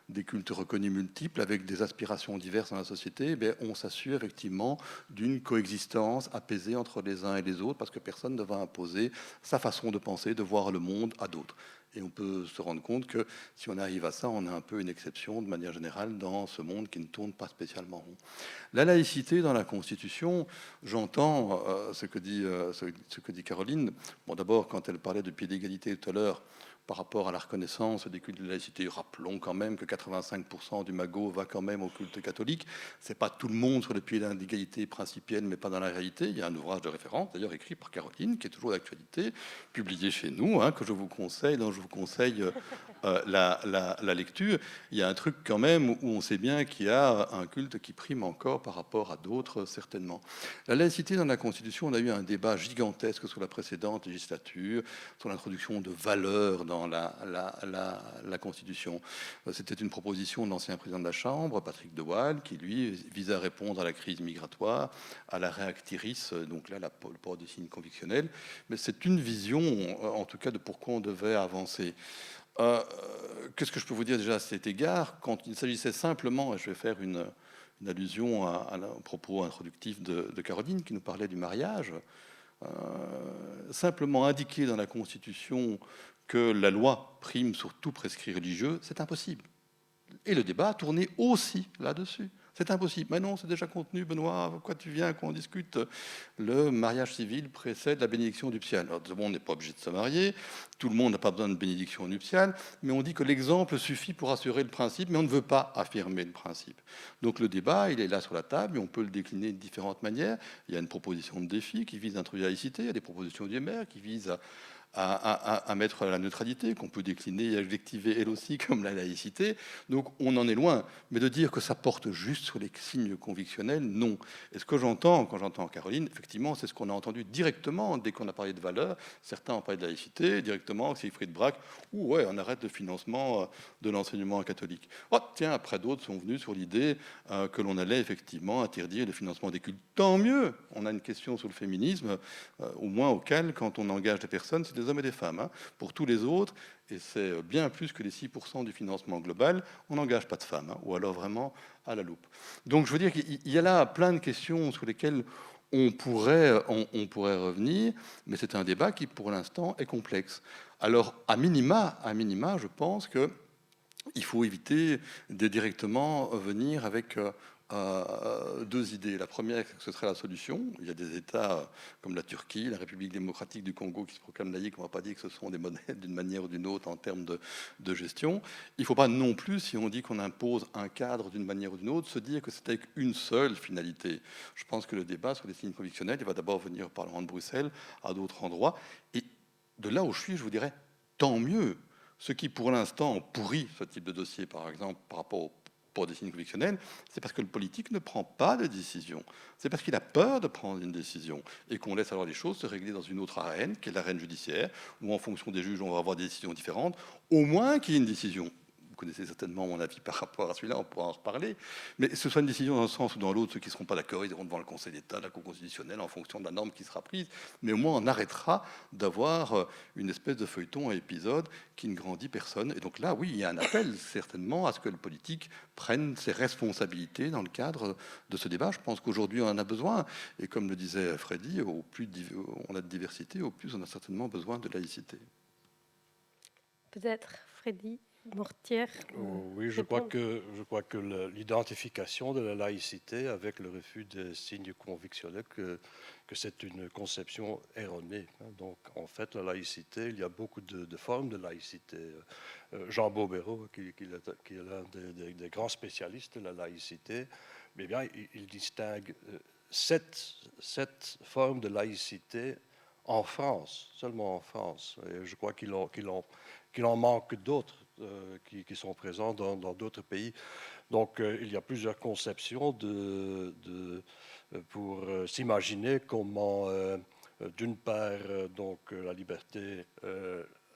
des cultes reconnus multiples, avec des aspirations diverses dans la société, eh bien, on s'assure effectivement d'une coexistence apaisée entre les uns et les autres, parce que personne ne va imposer sa façon de penser, de voir le monde à d'autres. Et on peut se rendre compte que si on arrive à ça, on a un peu une exception de manière générale dans ce monde qui ne tourne pas spécialement rond. La laïcité dans la Constitution, j'entends ce que dit Caroline. Bon, d'abord, quand elle parlait de pied d'égalité tout à l'heure, par rapport à la reconnaissance des cultes de laïcité, rappelons quand même que 85% du magot va quand même au culte catholique. C'est pas tout le monde sur le pied d'égalité principielle, mais pas dans la réalité. Il y a un ouvrage de référence, d'ailleurs écrit par Caroline, qui est toujours d'actualité, publié chez nous, que je vous conseille, dont je vous conseille la lecture. Il y a un truc quand même où on sait bien qu'il y a un culte qui prime encore par rapport à d'autres, certainement. La laïcité dans la Constitution, on a eu un débat gigantesque sur la précédente législature, sur l'introduction de valeurs dans la Constitution. C'était une proposition de l'ancien président de la Chambre, Patrick de Waal, qui, lui, visait à répondre à la crise migratoire, à la réactiris, donc là, le port des signes convictionnels. Mais c'est une vision, en tout cas, de pourquoi on devait avancer. Qu'est-ce que je peux vous dire déjà à cet égard? Quand il s'agissait simplement, et je vais faire une allusion au propos introductif de Caroline, qui nous parlait du mariage, simplement indiquer dans la Constitution que la loi prime sur tout prescrit religieux, c'est impossible. Et le débat a tourné aussi là-dessus. C'est impossible. Mais non, c'est déjà contenu, Benoît, pourquoi tu viens qu'on discute? Le mariage civil précède la bénédiction nuptiale. Alors, tout le monde n'est pas obligé de se marier, tout le monde n'a pas besoin de bénédiction nuptiale, mais on dit que l'exemple suffit pour assurer le principe, mais on ne veut pas affirmer le principe. Donc le débat, il est là sur la table, et on peut le décliner de différentes manières. Il y a une proposition de défi qui vise à introduire la laïcité, il y a des propositions du maire qui visent à mettre la neutralité, qu'on peut décliner et adjectiver elle aussi comme la laïcité. Donc on en est loin. Mais de dire que ça porte juste sur les signes convictionnels, non. Et ce que j'entends, quand j'entends Caroline, effectivement, c'est ce qu'on a entendu directement dès qu'on a parlé de valeurs. Certains ont parlé de laïcité, directement, Siegfried Braque, ou ouais, on arrête le financement de l'enseignement catholique. Oh, tiens, après d'autres sont venus sur l'idée que l'on allait effectivement interdire le financement des cultes. Tant mieux. On a une question sur le féminisme, au moins auquel, quand on engage des personnes, c'est des hommes et des femmes. Pour tous les autres, et c'est bien plus que les 6% du financement global, on n'engage pas de femmes, ou alors vraiment à la loupe. Donc je veux dire qu'il y a là plein de questions sur lesquelles on pourrait revenir, mais c'est un débat qui, pour l'instant, est complexe. Alors, à minima, je pense qu'il faut éviter de directement venir avec deux idées. La première, ce serait la solution. Il y a des États comme la Turquie, la République démocratique du Congo qui se proclament laïques. On ne va pas dire que ce sont des modèles d'une manière ou d'une autre en termes de gestion. Il ne faut pas non plus, si on dit qu'on impose un cadre d'une manière ou d'une autre, se dire que c'est avec une seule finalité. Je pense que le débat sur les signes convictionnels, il va d'abord venir au Parlement de Bruxelles, à d'autres endroits. Et de là où je suis, je vous dirais, tant mieux. Ce qui, pour l'instant, pourrit ce type de dossier, par exemple, par rapport au pour des signes convictionnels, c'est parce que le politique ne prend pas de décision. C'est parce qu'il a peur de prendre une décision et qu'on laisse alors les choses se régler dans une autre arène, qui est l'arène judiciaire, où en fonction des juges, on va avoir des décisions différentes, au moins qu'il y ait une décision. Vous connaissez certainement mon avis par rapport à celui-là, on pourra en reparler. Mais ce soit une décision dans un sens ou dans l'autre, ceux qui ne seront pas d'accord, ils iront devant le Conseil d'État, la Cour constitutionnelle, en fonction de la norme qui sera prise. Mais au moins, on arrêtera d'avoir une espèce de feuilleton à épisode qui ne grandit personne. Et donc là, oui, il y a un appel certainement à ce que le politique prenne ses responsabilités dans le cadre de ce débat. Je pense qu'aujourd'hui, on en a besoin. Et comme le disait Freddy, au plus on a de diversité, au plus on a certainement besoin de laïcité. Peut-être, Freddy Mortier. Oui, je crois que l'identification de la laïcité avec le refus des signes convictionnels, que c'est une conception erronée. Donc, en fait, la laïcité, il y a beaucoup de formes de laïcité. Jean Bobéro, qui est l'un des grands spécialistes de la laïcité, mais bien, il distingue 7 formes de laïcité en France, seulement en France. Et je crois qu'il en manque d'autres qui sont présents dans d'autres pays. Donc, il y a plusieurs conceptions pour s'imaginer comment d'une part donc la liberté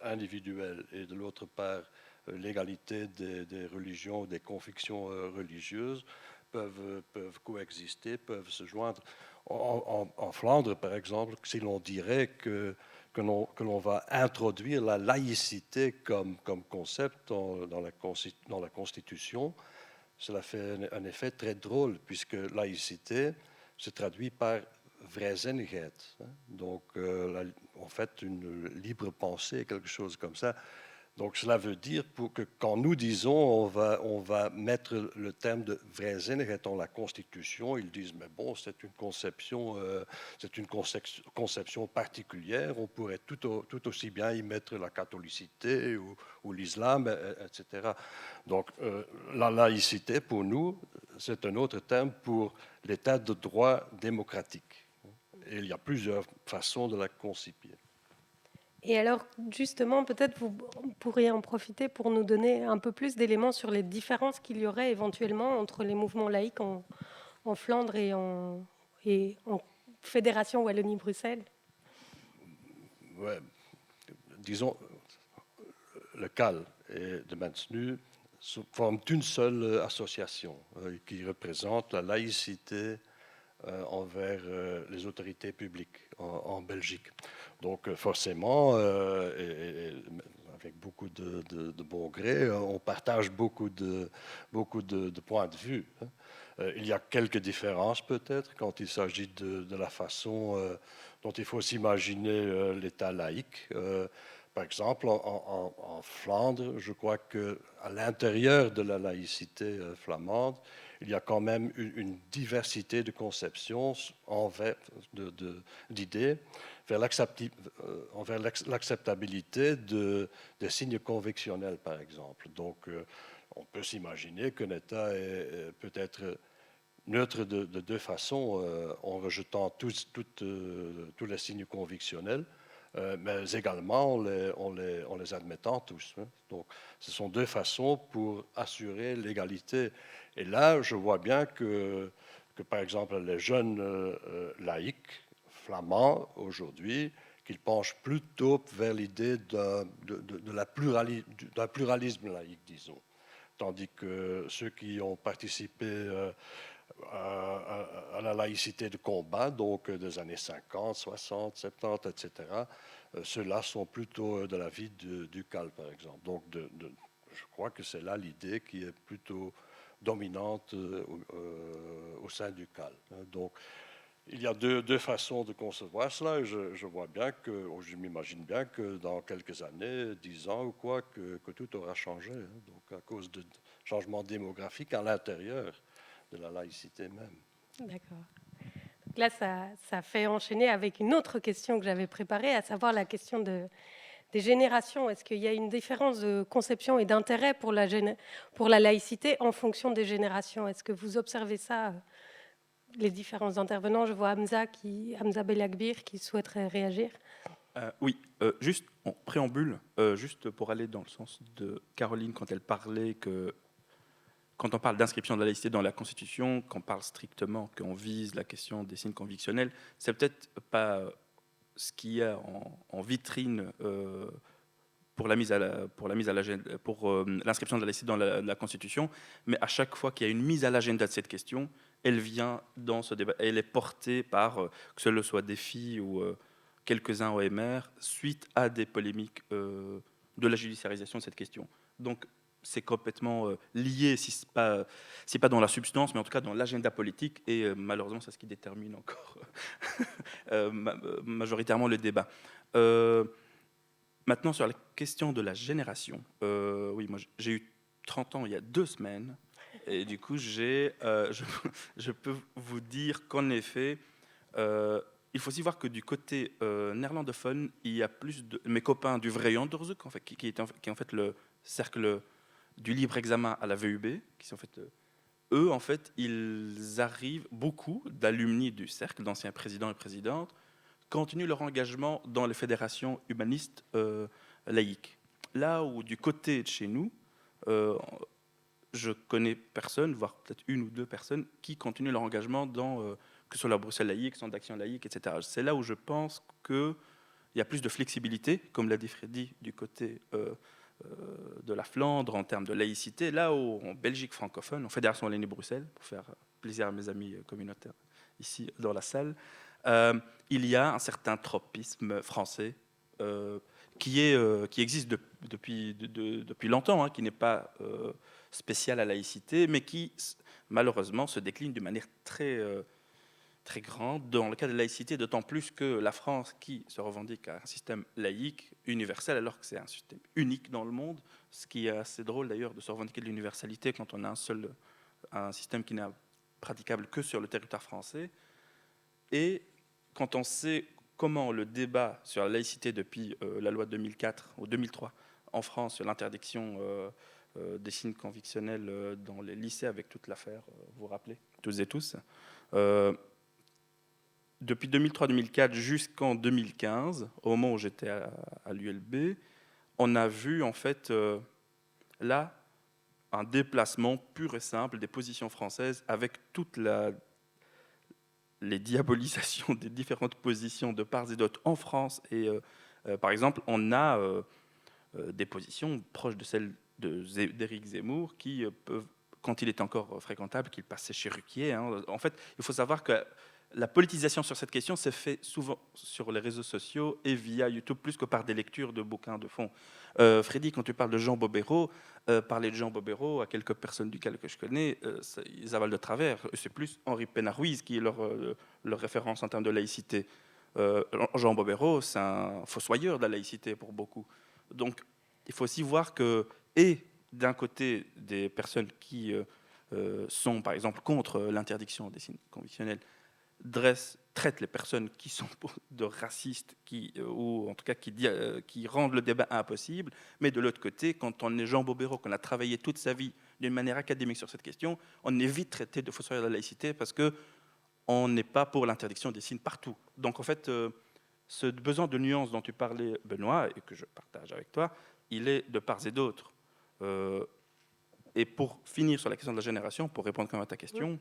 individuelle et de l'autre part l'égalité des religions, des convictions religieuses peuvent coexister, peuvent se joindre. En Flandre, par exemple, si l'on dirait que l'on va introduire la laïcité comme concept dans la Constitution, cela fait un effet très drôle, puisque laïcité se traduit par vrijzinnigheid. Donc, en fait, une libre pensée, quelque chose comme ça. Donc, cela veut dire que quand nous disons on va mettre le terme de vrijzinnigheid dans la Constitution, ils disent mais bon, c'est une conception particulière. On pourrait tout aussi bien y mettre la catholicité ou l'islam, etc. Donc, la laïcité pour nous, c'est un autre terme pour l'état de droit démocratique. Et il y a plusieurs façons de la conciper. Et alors, justement, peut-être vous pourriez en profiter pour nous donner un peu plus d'éléments sur les différences qu'il y aurait éventuellement entre les mouvements laïcs en Flandre et en Fédération Wallonie-Bruxelles. Ouais, disons, le CAL et de Mens-Nu forment une seule association qui représente la laïcité envers les autorités publiques en Belgique. Donc forcément, et avec beaucoup de bon gré, on partage beaucoup de points de vue. Il y a quelques différences peut-être quand il s'agit de la façon dont il faut s'imaginer l'État laïque. Par exemple, en Flandre, je crois qu'à l'intérieur de la laïcité flamande, il y a quand même une diversité de conceptions, d'idées, envers l'acceptabilité des signes convictionnels, par exemple. Donc, on peut s'imaginer qu'un État peut être neutre de deux façons, en rejetant tous les signes convictionnels, mais également en les admettant tous. Donc, ce sont deux façons pour assurer l'égalité. Et là, je vois bien que par exemple, les jeunes laïcs flamands, aujourd'hui, qu'ils penchent plutôt vers l'idée d'un pluralisme laïque, disons. Tandis que ceux qui ont participé à la laïcité de combat, donc des années 50, 60, 70, etc., ceux-là sont plutôt de l'avis du CAL, par exemple. Donc, je crois que c'est là l'idée qui est plutôt dominante au sein du CAL. Donc, il y a deux façons de concevoir cela. Et je vois bien je m'imagine bien que dans quelques années, 10 ans ou quoi, que tout aura changé. Donc, à cause de changements démographiques à l'intérieur de la laïcité même. D'accord. Donc là, ça fait enchaîner avec une autre question que j'avais préparée, à savoir la question des générations. Est-ce qu'il y a une différence de conception et d'intérêt pour la laïcité en fonction des générations? Est-ce que vous observez ça, les différents intervenants? Je vois Hamza Belagbir qui souhaiterait réagir. Oui, juste en préambule, juste pour aller dans le sens de Caroline quand elle parlait que quand on parle d'inscription de la laïcité dans la Constitution, qu'on parle strictement, qu'on vise la question des signes convictionnels, c'est peut-être pas ce qu'il y a en vitrine pour l'inscription de la laïcité dans la Constitution, mais à chaque fois qu'il y a une mise à l'agenda de cette question, elle vient dans ce débat, elle est portée par, que ce soit des filles ou quelques-uns OMR, suite à des polémiques de la judiciarisation de cette question. Donc, c'est complètement lié, si ce n'est pas dans la substance, mais en tout cas dans l'agenda politique, et malheureusement, c'est ce qui détermine encore majoritairement le débat. Maintenant, sur la question de la génération, oui, moi j'ai eu 30 ans il y a 2 semaines, et du coup, je peux vous dire qu'en effet, il faut aussi voir que du côté néerlandophone, il y a plus de mes copains du Vrijonderdonk, en fait, qui est en fait le cercle du libre examen à la VUB, qui sont en fait eux, en fait, ils arrivent, beaucoup d'alumni du cercle, d'anciens présidents et présidentes, continuent leur engagement dans les fédérations humanistes laïques. Là où du côté de chez nous, je connais personne, voire peut-être 1 ou 2 personnes, qui continuent leur engagement dans que ce soit la Bruxelles laïque, Centre d'action laïque, etc. C'est là où je pense qu'il y a plus de flexibilité, comme l'a dit Freddy, du côté de la Flandre en termes de laïcité. Là où en Belgique francophone, en Fédération Wallonie-Bruxelles, pour faire plaisir à mes amis communautaires ici dans la salle, il y a un certain tropisme français qui existe depuis longtemps, hein, qui n'est pas spécial à la laïcité, mais qui malheureusement se décline d'une manière très grande dans le cas de la laïcité, d'autant plus que la France, qui se revendique à un système laïque, universel, alors que c'est un système unique dans le monde, ce qui est assez drôle d'ailleurs de se revendiquer de l'universalité quand on a un système qui n'est praticable que sur le territoire français. Et quand on sait comment le débat sur la laïcité depuis la loi de 2004 ou 2003 en France, sur l'interdiction des signes convictionnels dans les lycées avec toute l'affaire, vous vous rappelez, tous et tous, depuis 2003-2004 jusqu'en 2015, au moment où j'étais à l'ULB, on a vu en fait là un déplacement pur et simple des positions françaises avec toutes les diabolisations des différentes positions de part et d'autre en France. Et par exemple, on a des positions proches de celles d'Éric Zemmour qui peuvent, quand il est encore fréquentable, qu'il passait chez Ruquier. Hein. En fait, il faut savoir que la politisation sur cette question se fait souvent sur les réseaux sociaux et via YouTube, plus que par des lectures de bouquins de fond. Freddy, quand tu parles de Jean Bobéro, parler de Jean Bobéro à quelques personnes duquel que je connais, ils avalent de travers. C'est plus Henri Pénard-Ruiz qui est leur référence en termes de laïcité. Jean Bobéro, c'est un fossoyeur de la laïcité pour beaucoup. Donc, il faut aussi voir que, et d'un côté, des personnes qui sont, par exemple, contre l'interdiction des signes convictionnels, traite les personnes qui sont de racistes, ou en tout cas qui rendent le débat impossible. Mais de l'autre côté, quand on est Jean Bobéro, qu'on a travaillé toute sa vie d'une manière académique sur cette question, on est vite traité de fossoyeur de la laïcité parce qu'on n'est pas pour l'interdiction des signes partout. Donc en fait, ce besoin de nuance dont tu parlais, Benoît, et que je partage avec toi, il est de part et d'autre. Et pour finir sur la question de la génération, pour répondre quand même à ta question,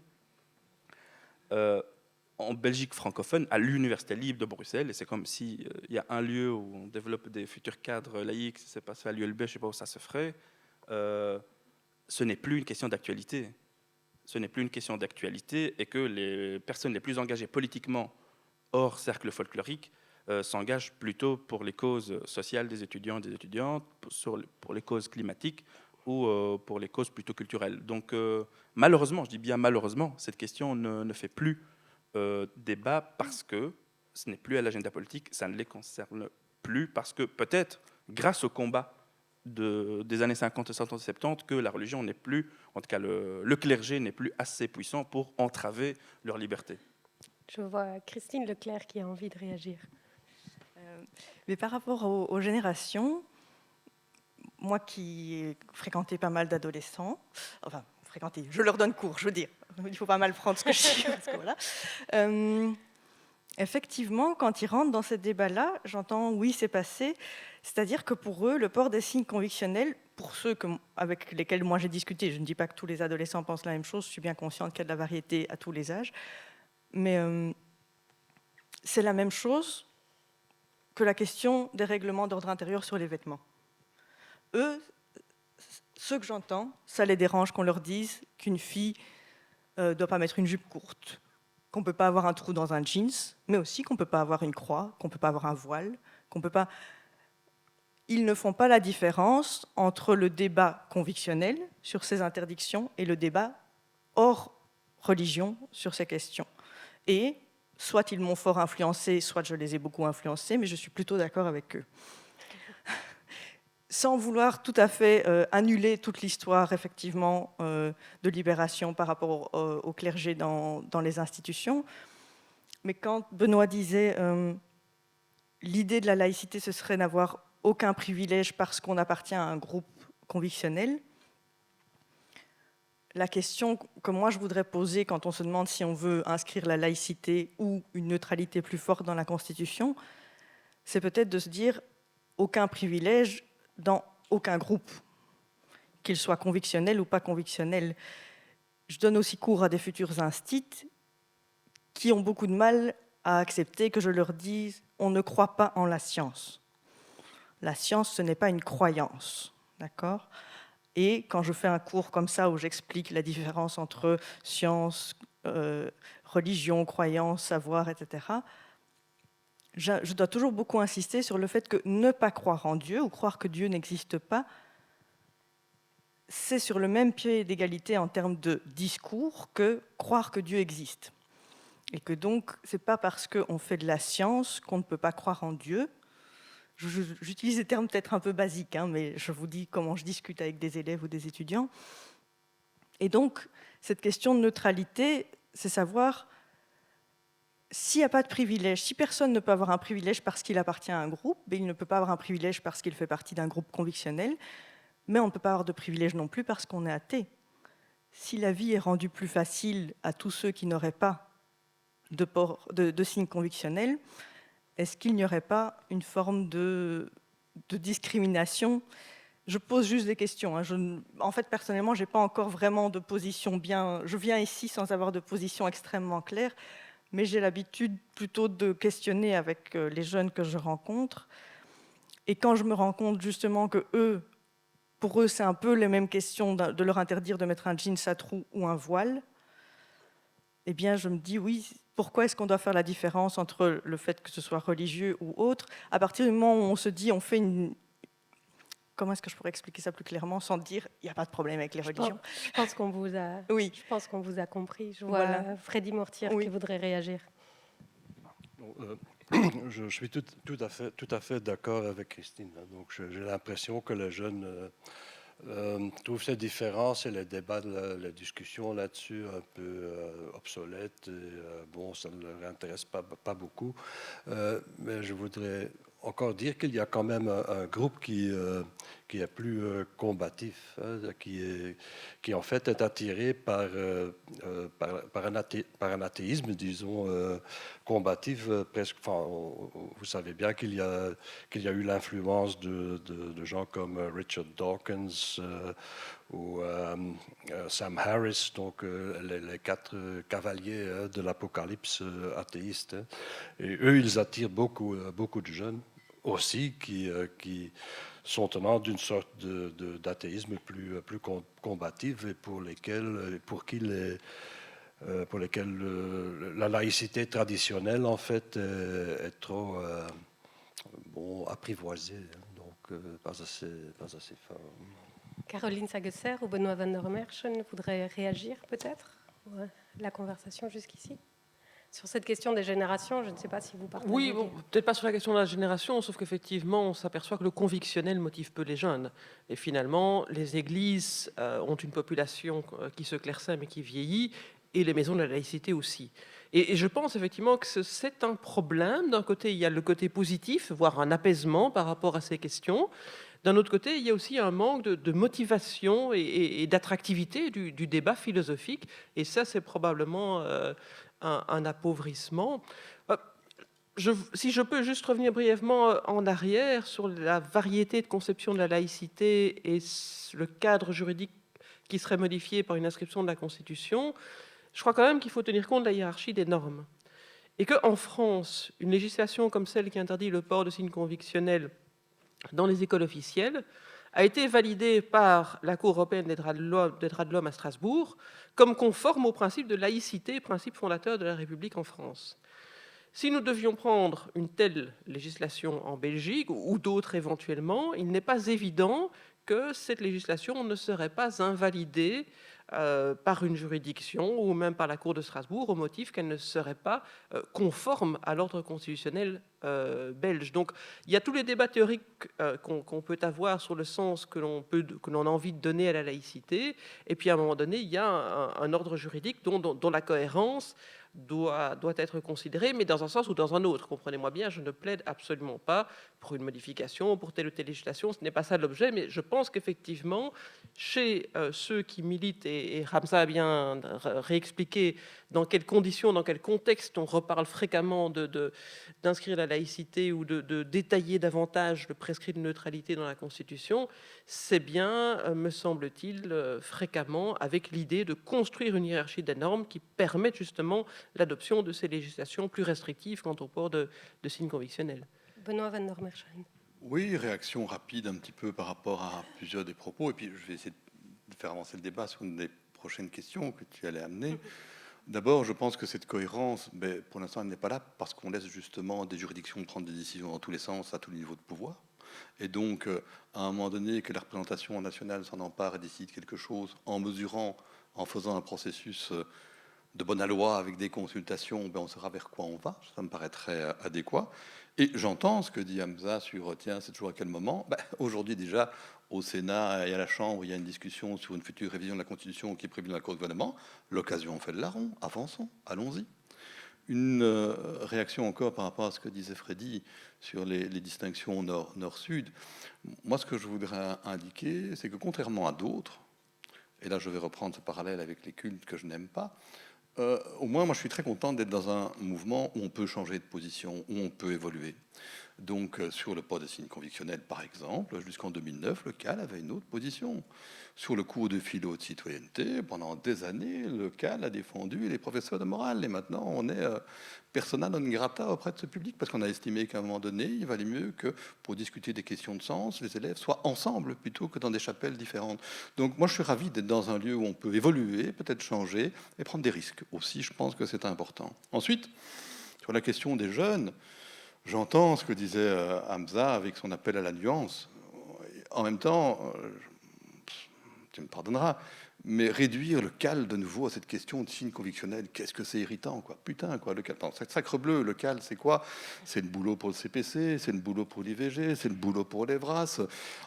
en Belgique francophone, à l'Université libre de Bruxelles, et c'est comme s'il y a un lieu où on développe des futurs cadres laïcs, si c'est pas fait à l'ULB, je ne sais pas où ça se ferait, ce n'est plus une question d'actualité. Ce n'est plus une question d'actualité, et que les personnes les plus engagées politiquement hors cercle folklorique s'engagent plutôt pour les causes sociales des étudiants et des étudiantes, pour les causes climatiques, ou pour les causes plutôt culturelles. Donc malheureusement, je dis bien malheureusement, cette question ne fait plus débat parce que ce n'est plus à l'agenda politique, ça ne les concerne plus, parce que peut-être, grâce au combat des années 50, 60, 70, que la religion n'est plus, en tout cas le clergé n'est plus assez puissant pour entraver leur liberté. Je vois Christine Leclerc qui a envie de réagir. Mais par rapport aux générations, moi qui ai fréquenté pas mal d'adolescents, enfin, fréquenté, je leur donne cours, je veux dire, il faut pas mal prendre ce que je dis, parce que voilà. Effectivement, quand ils rentrent dans ce débat-là, j'entends oui, c'est passé, c'est-à-dire que pour eux, le port des signes convictionnels, pour ceux avec lesquels moi j'ai discuté, je ne dis pas que tous les adolescents pensent la même chose, je suis bien consciente qu'il y a de la variété à tous les âges, mais c'est la même chose que la question des règlements d'ordre intérieur sur les vêtements. Eux, ceux que j'entends, ça les dérange qu'on leur dise qu'une fille ne doit pas mettre une jupe courte, qu'on ne peut pas avoir un trou dans un jeans, mais aussi qu'on ne peut pas avoir une croix, qu'on ne peut pas avoir un voile, qu'on peut pas... Ils ne font pas la différence entre le débat convictionnel sur ces interdictions et le débat hors religion sur ces questions. Et soit ils m'ont fort influencé, soit je les ai beaucoup influencés, mais je suis plutôt d'accord avec eux. Sans vouloir tout à fait annuler toute l'histoire, effectivement, de libération par rapport au clergé dans les institutions. Mais quand Benoît disait l'idée de la laïcité, ce serait n'avoir aucun privilège parce qu'on appartient à un groupe convictionnel, la question que moi je voudrais poser quand on se demande si on veut inscrire la laïcité ou une neutralité plus forte dans la Constitution, c'est peut-être de se dire aucun privilège dans aucun groupe, qu'il soit convictionnel ou pas convictionnel. Je donne aussi cours à des futurs instits qui ont beaucoup de mal à accepter que je leur dise « on ne croit pas en la science ». La science, ce n'est pas une croyance, d'accord ? Et quand je fais un cours comme ça où j'explique la différence entre science, religion, croyance, savoir, etc., je dois toujours beaucoup insister sur le fait que ne pas croire en Dieu ou croire que Dieu n'existe pas, c'est sur le même pied d'égalité en termes de discours que croire que Dieu existe. Et que donc, ce n'est pas parce qu'on fait de la science qu'on ne peut pas croire en Dieu. J'utilise des termes peut-être un peu basiques, hein, mais je vous dis comment je discute avec des élèves ou des étudiants. Et donc, cette question de neutralité, c'est savoir s'il n'y a pas de privilège, si personne ne peut avoir un privilège parce qu'il appartient à un groupe, il ne peut pas avoir un privilège parce qu'il fait partie d'un groupe convictionnel, mais on ne peut pas avoir de privilège non plus parce qu'on est athée. Si la vie est rendue plus facile à tous ceux qui n'auraient pas de signes convictionnels, est-ce qu'il n'y aurait pas une forme de discrimination ? Je pose juste des questions. En fait, personnellement, je n'ai pas encore vraiment de position bien... Je viens ici sans avoir de position extrêmement claire, mais j'ai l'habitude plutôt de questionner avec les jeunes que je rencontre. Et quand je me rends compte justement que pour eux, c'est un peu les mêmes questions de leur interdire de mettre un jeans à trous ou un voile, eh bien, je me dis, oui, pourquoi est-ce qu'on doit faire la différence entre le fait que ce soit religieux ou autre ? À partir du moment où on se dit, on fait une... Comment est-ce que je pourrais expliquer ça plus clairement sans dire, il n'y a pas de problème avec les religions ? Je pense qu'on vous a, Oui. je pense qu'on vous a compris. Je vois Voilà. Freddy Mortier Oui. qui voudrait réagir. Je suis tout à fait d'accord avec Christine. Donc, j'ai l'impression que les jeunes trouvent ces différences et les débats, la discussion là-dessus un peu obsolètes. Et, bon, ça ne leur intéresse pas beaucoup. Mais je voudrais encore dire qu'il y a quand même un groupe qui est plus combatif, hein, qui en fait est attiré par un athéisme, disons, combatif. Presque. Enfin, vous savez bien qu'il y a eu l'influence de gens comme Richard Dawkins ou Sam Harris, donc les 4 cavaliers de l'apocalypse athéiste. Hein. Et eux, ils attirent beaucoup de jeunes aussi qui sont tenants d'une sorte d'athéisme plus combatif et pour lesquels la laïcité traditionnelle en fait est trop apprivoisée, hein, donc pas assez fort. Caroline Sagesser ou Benoît van der Merchen voudraient réagir peut-être à la conversation jusqu'ici sur cette question des générations. Je ne sais pas si vous partagez. Oui, bon, peut-être pas sur la question de la génération, sauf qu'effectivement, on s'aperçoit que le convictionnel motive peu les jeunes. Et finalement, les églises ont une population qui se clairsème et qui vieillit, et les maisons de la laïcité aussi. Et je pense effectivement que c'est un problème. D'un côté, il y a le côté positif, voire un apaisement par rapport à ces questions. D'un autre côté, il y a aussi un manque de motivation et d'attractivité du débat philosophique. Et ça, c'est probablement un appauvrissement. Si je peux juste revenir brièvement en arrière sur la variété de conceptions de la laïcité et le cadre juridique qui serait modifié par une inscription de la Constitution, je crois quand même qu'il faut tenir compte de la hiérarchie des normes. Et qu'en France, une législation comme celle qui interdit le port de signes convictionnels dans les écoles officielles a été validée par la Cour européenne des droits de l'homme à Strasbourg comme conforme au principe de laïcité, principe fondateur de la République en France. Si nous devions prendre une telle législation en Belgique ou d'autres éventuellement, il n'est pas évident que cette législation ne serait pas invalidée par une juridiction ou même par la Cour de Strasbourg au motif qu'elle ne serait pas conforme à l'ordre constitutionnel belge. Donc il y a tous les débats théoriques qu'on peut avoir sur le sens que l'on a envie de donner à la laïcité, et puis à un moment donné, il y a un ordre juridique dont la cohérence doit être considérée, mais dans un sens ou dans un autre. Comprenez-moi bien, je ne plaide absolument pas pour une modification, pour telle ou telle législation, ce n'est pas ça l'objet, mais je pense qu'effectivement, chez ceux qui militent, et Ramza a bien réexpliqué dans quelles conditions, dans quel contexte on reparle fréquemment d'inscrire la laïcité ou de détailler davantage le prescrit de neutralité dans la Constitution, c'est bien, me semble-t-il, fréquemment avec l'idée de construire une hiérarchie des normes qui permette justement l'adoption de ces législations plus restrictives quant au port de signes convictionnels. Benoît Van der Mersheim. Oui, réaction rapide un petit peu par rapport à plusieurs des propos, et puis je vais essayer de faire avancer le débat sur une des prochaines questions que tu allais amener. D'abord, je pense que cette cohérence, pour l'instant, elle n'est pas là parce qu'on laisse justement des juridictions prendre des décisions dans tous les sens, à tous les niveaux de pouvoir. Et donc, à un moment donné, que la représentation nationale s'en empare et décide quelque chose en mesurant, en faisant un processus de bonne loi avec des consultations, on saura vers quoi on va. Ça me paraîtrait adéquat. Et j'entends ce que dit Hamza sur tiens, c'est toujours à quel moment. Aujourd'hui, déjà, au Sénat et à la Chambre, il y a une discussion sur une future révision de la Constitution qui est prévue dans l'accord de gouvernement. L'occasion en fait le larron. Avançons, allons-y. Une réaction encore par rapport à ce que disait Freddy sur les distinctions nord-sud. Moi, ce que je voudrais indiquer, c'est que contrairement à d'autres, et là je vais reprendre ce parallèle avec les cultes que je n'aime pas, au moins moi je suis très content d'être dans un mouvement où on peut changer de position, où on peut évoluer. Donc sur le port des signes convictionnels par exemple, jusqu'en 2009, le CAL avait une autre position. Sur le cours de philo de citoyenneté, pendant des années, le CAL a défendu les professeurs de morale. Et maintenant, on est persona non grata auprès de ce public parce qu'on a estimé qu'à un moment donné, il valait mieux que pour discuter des questions de sens, les élèves soient ensemble plutôt que dans des chapelles différentes. Donc moi, je suis ravi d'être dans un lieu où on peut évoluer, peut-être changer et prendre des risques. Aussi, je pense que c'est important. Ensuite, sur la question des jeunes, j'entends ce que disait Hamza avec son appel à la nuance. En même temps, tu me pardonneras, mais réduire le CAL de nouveau à cette question de signe convictionnel, qu'est-ce que c'est irritant, quoi. Putain, quoi, le CAL. Sacre bleu, le CAL, c'est quoi? C'est le boulot pour le CPC, c'est le boulot pour l'IVG, c'est le boulot pour les VRAS.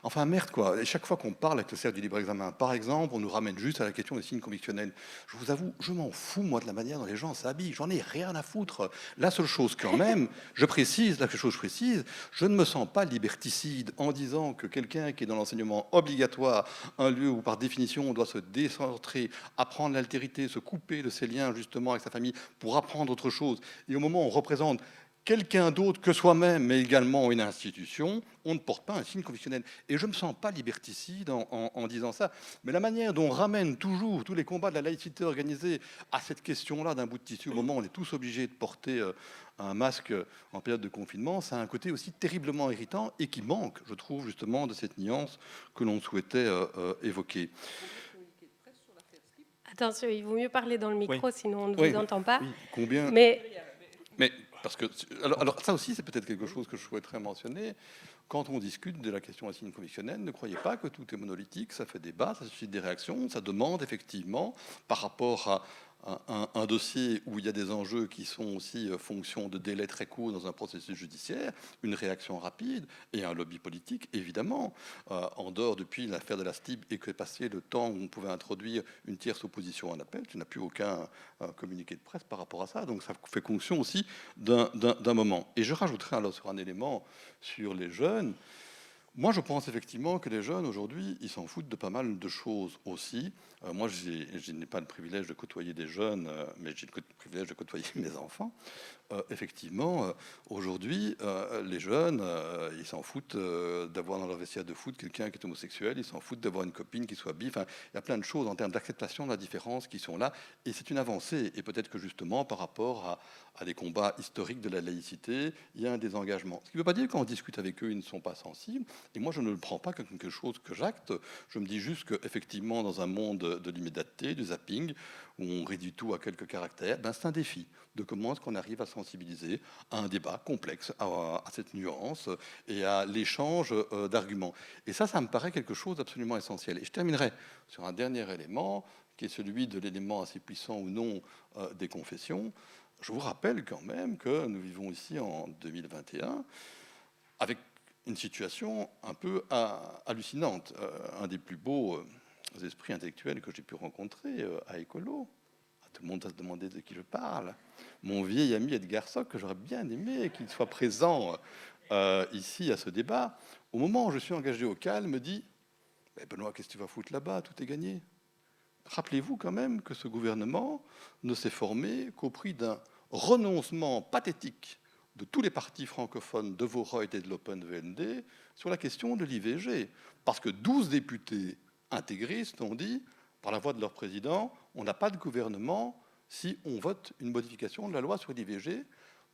Enfin, merde, quoi. Et chaque fois qu'on parle avec le cercle du libre examen, par exemple, on nous ramène juste à la question des signes convictionnels. Je vous avoue, je m'en fous, moi, de la manière dont les gens s'habillent. J'en ai rien à foutre. La seule chose, quand même, je précise, je ne me sens pas liberticide en disant que quelqu'un qui est dans l'enseignement obligatoire, un lieu où, par définition, on doit se décentrer, apprendre l'altérité, se couper de ses liens justement avec sa famille pour apprendre autre chose. Et au moment où on représente quelqu'un d'autre que soi-même, mais également une institution, on ne porte pas un signe convictionnel. Et je ne me sens pas liberticide en disant ça. Mais la manière dont on ramène toujours tous les combats de la laïcité organisée à cette question-là d'un bout de tissu, au moment où on est tous obligés de porter un masque en période de confinement, ça a un côté aussi terriblement irritant et qui manque, je trouve, justement, de cette nuance que l'on souhaitait évoquer. Attention, il vaut mieux parler dans le micro, Oui. sinon on ne Oui. vous entend pas. Oui. Combien... Mais parce que alors ça aussi c'est peut-être quelque chose que je souhaiterais mentionner. Quand on discute de la question des signes convictionnels, ne croyez pas que tout est monolithique, ça fait débat, ça suscite des réactions, ça demande effectivement par rapport à un dossier où il y a des enjeux qui sont aussi fonction de délais très courts dans un processus judiciaire, une réaction rapide et un lobby politique, évidemment. En dehors, depuis l'affaire de la STIB et que est passé le temps où on pouvait introduire une tierce opposition à l'appel, tu n'as plus aucun communiqué de presse par rapport à ça, donc ça fait fonction aussi d'un moment. Et je rajouterai alors sur un élément sur les jeunes. Moi, je pense effectivement que les jeunes, aujourd'hui, ils s'en foutent de pas mal de choses aussi. Moi, je n'ai pas le privilège de côtoyer des jeunes, mais j'ai le privilège de côtoyer mes enfants. Effectivement, aujourd'hui, les jeunes, ils s'en foutent d'avoir dans leur vestiaire de foot quelqu'un qui est homosexuel, ils s'en foutent d'avoir une copine qui soit bi. Enfin, il y a plein de choses en termes d'acceptation de la différence qui sont là. Et c'est une avancée. Et peut-être que justement, par rapport à des combats historiques de la laïcité, il y a un désengagement. Ce qui ne veut pas dire que quand on discute avec eux, ils ne sont pas sensibles. Et moi, je ne le prends pas comme quelque chose que j'acte. Je me dis juste qu'effectivement, dans un monde de l'immédiateté, du zapping, où on réduit tout à quelques caractères, c'est un défi de comment est-ce qu'on arrive à sensibiliser à un débat complexe, à cette nuance et à l'échange d'arguments. Et ça me paraît quelque chose d'absolument essentiel. Et je terminerai sur un dernier élément, qui est celui de l'élément assez puissant ou non des confessions. Je vous rappelle quand même que nous vivons ici en 2021 avec une situation un peu hallucinante. Un des plus beaux esprits intellectuels que j'ai pu rencontrer à Écolo. Tout le monde va se demander de qui je parle. Mon vieil ami Edgar Sock, que j'aurais bien aimé qu'il soit présent ici à ce débat, au moment où je suis engagé au CAL, me dit « Benoît, qu'est-ce que tu vas foutre là-bas? Tout est gagné. » Rappelez-vous quand même que ce gouvernement ne s'est formé qu'au prix d'un renoncement pathétique de tous les partis francophones de Voreut et de l'Open VND sur la question de l'IVG. Parce que 12 députés intégristes ont dit, par la voix de leur président, on n'a pas de gouvernement si on vote une modification de la loi sur l'IVG.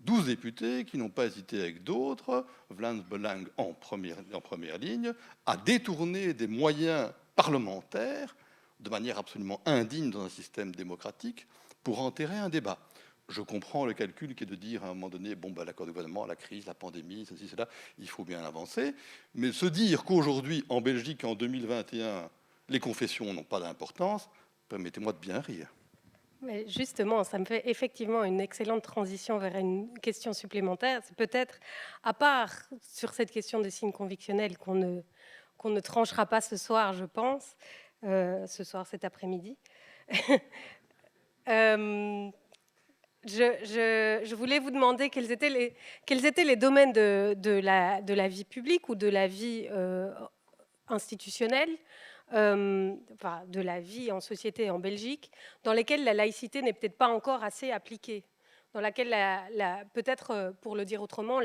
12 députés qui n'ont pas hésité avec d'autres, Vlaams Belang en première ligne, à détourner des moyens parlementaires de manière absolument indigne dans un système démocratique pour enterrer un débat. Je comprends le calcul qui est de dire à un moment donné, bon, l'accord de gouvernement, la crise, la pandémie, ceci, cela, il faut bien avancer. Mais se dire qu'aujourd'hui, en Belgique, en 2021, les confessions n'ont pas d'importance, permettez-moi de bien rire. Mais justement, ça me fait effectivement une excellente transition vers une question supplémentaire. C'est peut-être, à part sur cette question des signes convictionnels qu'on ne tranchera pas ce soir, je pense, cet après-midi. Je voulais vous demander quels étaient les domaines de la vie publique ou de la vie institutionnelle, de la vie en société en Belgique, dans lesquelles la laïcité n'est peut-être pas encore assez appliquée, dans laquelle, peut-être, pour le dire autrement,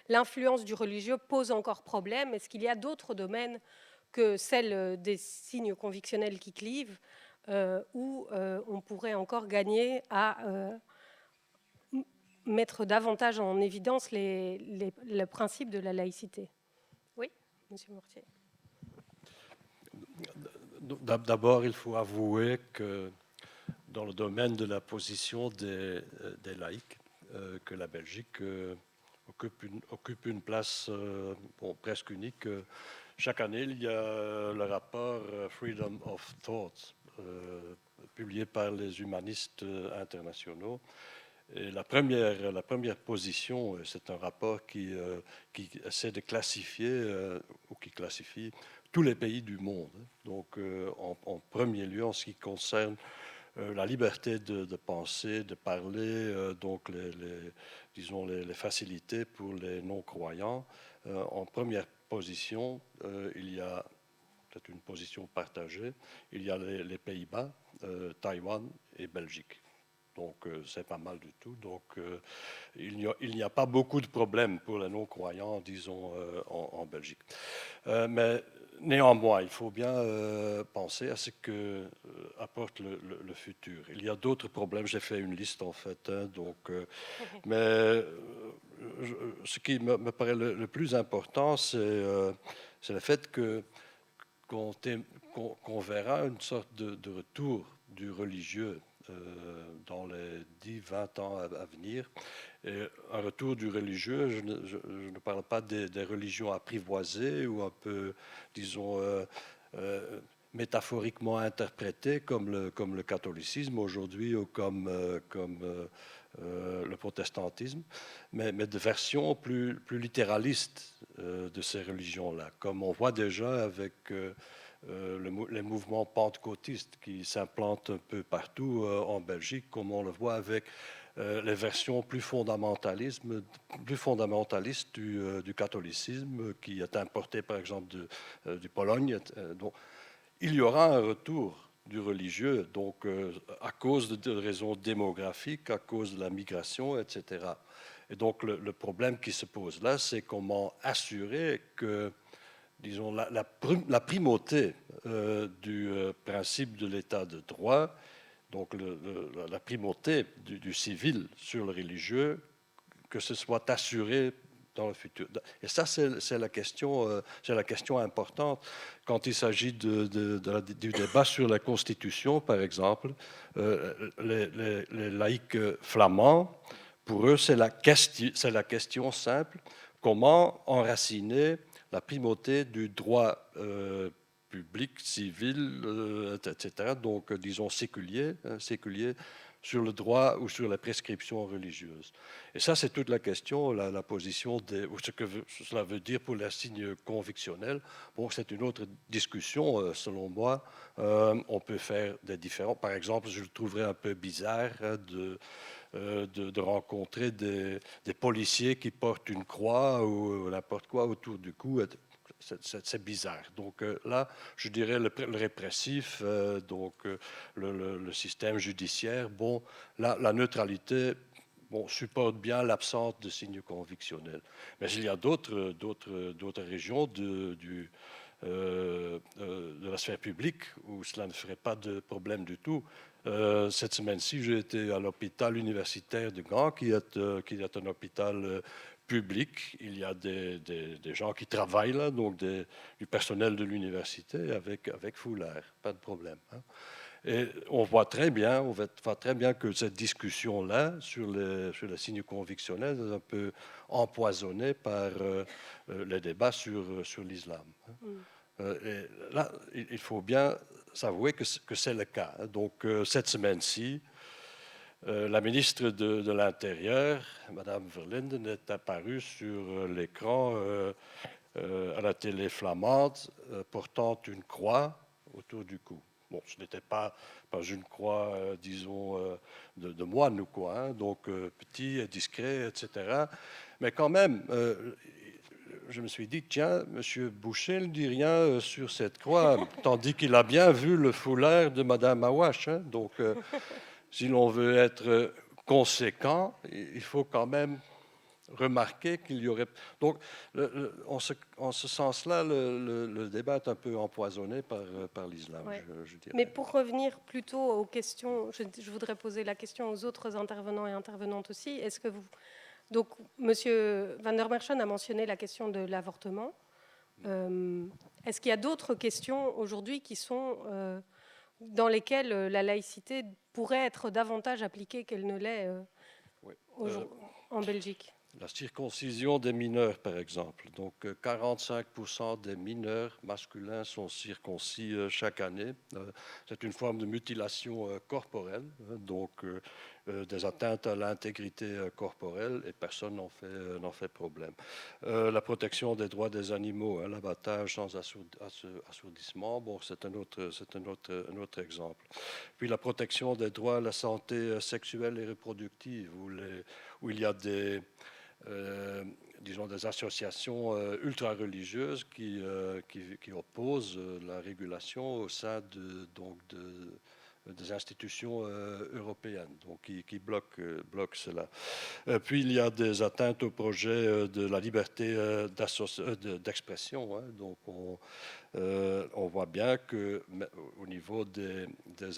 l'influence du religieux pose encore problème. Est-ce qu'il y a d'autres domaines que celle des signes convictionnels qui clivent, où on pourrait encore gagner à mettre davantage en évidence le principe de la laïcité? Oui, monsieur Mortier. D'abord, il faut avouer que dans le domaine de la position des laïcs, que la Belgique occupe une place presque unique. Chaque année, il y a le rapport Freedom of Thought, publié par les humanistes internationaux. Et la première position, c'est un rapport qui essaie de classifier, ou qui classifie tous les pays du monde. Donc, en premier lieu, en ce qui concerne la liberté de penser, de parler, donc les facilités pour les non-croyants. En première position, il y a peut-être une position partagée, il y a les Pays-Bas, Taïwan et Belgique. Donc, c'est pas mal du tout. Donc, il n'y a pas beaucoup de problèmes pour les non-croyants, disons, en Belgique. Mais néanmoins, il faut bien penser à ce que apporte le futur. Il y a d'autres problèmes. J'ai fait une liste, en fait. Mais ce qui me paraît le plus important, c'est le fait qu'on verra une sorte de retour du religieux dans les 10-20 ans à venir. Et un retour du religieux, je ne parle pas des religions apprivoisées ou un peu, disons, métaphoriquement interprétées comme le catholicisme aujourd'hui ou comme le protestantisme, mais de versions plus littéralistes de ces religions-là, comme on voit déjà avec les mouvements pentecôtistes qui s'implantent un peu partout en Belgique, comme on le voit avec les versions plus fondamentalistes du catholicisme qui est importé par exemple du Pologne. Donc, il y aura un retour du religieux, donc à cause de raisons démographiques, à cause de la migration, etc. Et donc le problème qui se pose là, c'est comment assurer que, disons, la primauté du principe de l'état de droit, donc la primauté du civil sur le religieux, que ce soit assuré dans le futur. Et ça, c'est la question importante. Quand il s'agit du débat sur la Constitution, par exemple, les laïcs flamands, pour eux, c'est la question simple, comment enraciner la primauté du droit public, civil, etc., donc disons séculier, sur le droit ou sur la prescription religieuse. Et ça, c'est toute la question, la position, ou ce que cela veut dire pour les signes convictionnels. Bon, c'est une autre discussion, selon moi. On peut faire des différents. Par exemple, je trouverais un peu bizarre de rencontrer des policiers qui portent une croix ou n'importe quoi autour du cou. C'est bizarre. Donc là, je dirais le répressif, le système judiciaire, bon, la neutralité, bon, supporte bien l'absence de signes convictionnels. Mais il y a d'autres régions de la sphère publique, où cela ne ferait pas de problème du tout. Cette semaine-ci, j'ai été à l'hôpital universitaire de Gand, qui est un hôpital public. Il y a des gens qui travaillent là, donc du personnel de l'université avec foulard, pas de problème. Hein. Et on voit très bien que cette discussion-là sur les signes convictionnels est un peu empoisonnée par les débats sur l'islam. Et là, il faut bien s'avouer que c'est le cas. Donc, cette semaine-ci, la ministre de l'Intérieur, Mme Verlinden, est apparue sur l'écran à la télé flamande portant une croix autour du cou. Bon, ce n'était pas une croix, disons, de moine ou quoi, hein, donc petit et discret, etc. Mais quand même, je me suis dit, tiens, M. Boucher ne dit rien sur cette croix, tandis qu'il a bien vu le foulard de Mme Awash. Hein, donc, si l'on veut être conséquent, il faut quand même remarquer qu'il y aurait... Donc, en ce sens-là, le débat est un peu empoisonné par l'islam, Ouais. je dirais. Mais pour revenir plutôt aux questions, je voudrais poser la question aux autres intervenants et intervenantes aussi. Est-ce que vous... Donc, M. Van der Merchen a mentionné la question de l'avortement. Est-ce qu'il y a d'autres questions aujourd'hui qui sont dans lesquelles la laïcité pourrait être davantage appliquée qu'elle ne l'est Oui. en Belgique? La circoncision des mineurs, par exemple. Donc, 45% des mineurs masculins sont circoncis chaque année. C'est une forme de mutilation corporelle, donc des atteintes à l'intégrité corporelle, et personne n'en fait problème. La protection des droits des animaux, hein, l'abattage sans assourdissement, bon, c'est un autre exemple. Puis la protection des droits à la santé sexuelle et reproductive, où il y a disons des associations ultra-religieuses qui opposent la régulation au sein des institutions européennes, donc qui bloquent cela. Puis il y a des atteintes au projet de la liberté d'expression. Hein, donc on voit bien qu'au niveau des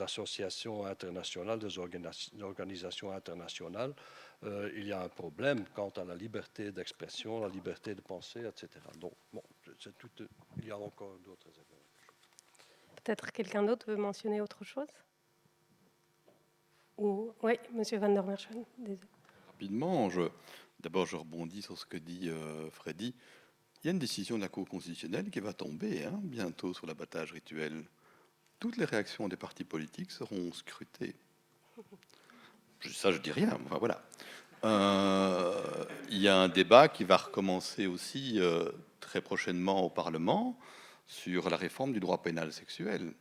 associations internationales, des organisations internationales, il y a un problème quant à la liberté d'expression, la liberté de penser, etc. Donc, bon, il y a encore d'autres exemples. Peut-être quelqu'un d'autre veut mentionner autre chose? Oui, M. Van der Merchen. Rapidement, d'abord, je rebondis sur ce que dit Freddy. Il y a une décision de la Cour constitutionnelle qui va tomber bientôt sur l'abattage rituel. Toutes les réactions des partis politiques seront scrutées. Ça, je dis rien. Enfin, voilà. Il y a un débat qui va recommencer aussi très prochainement au Parlement sur la réforme du droit pénal sexuel.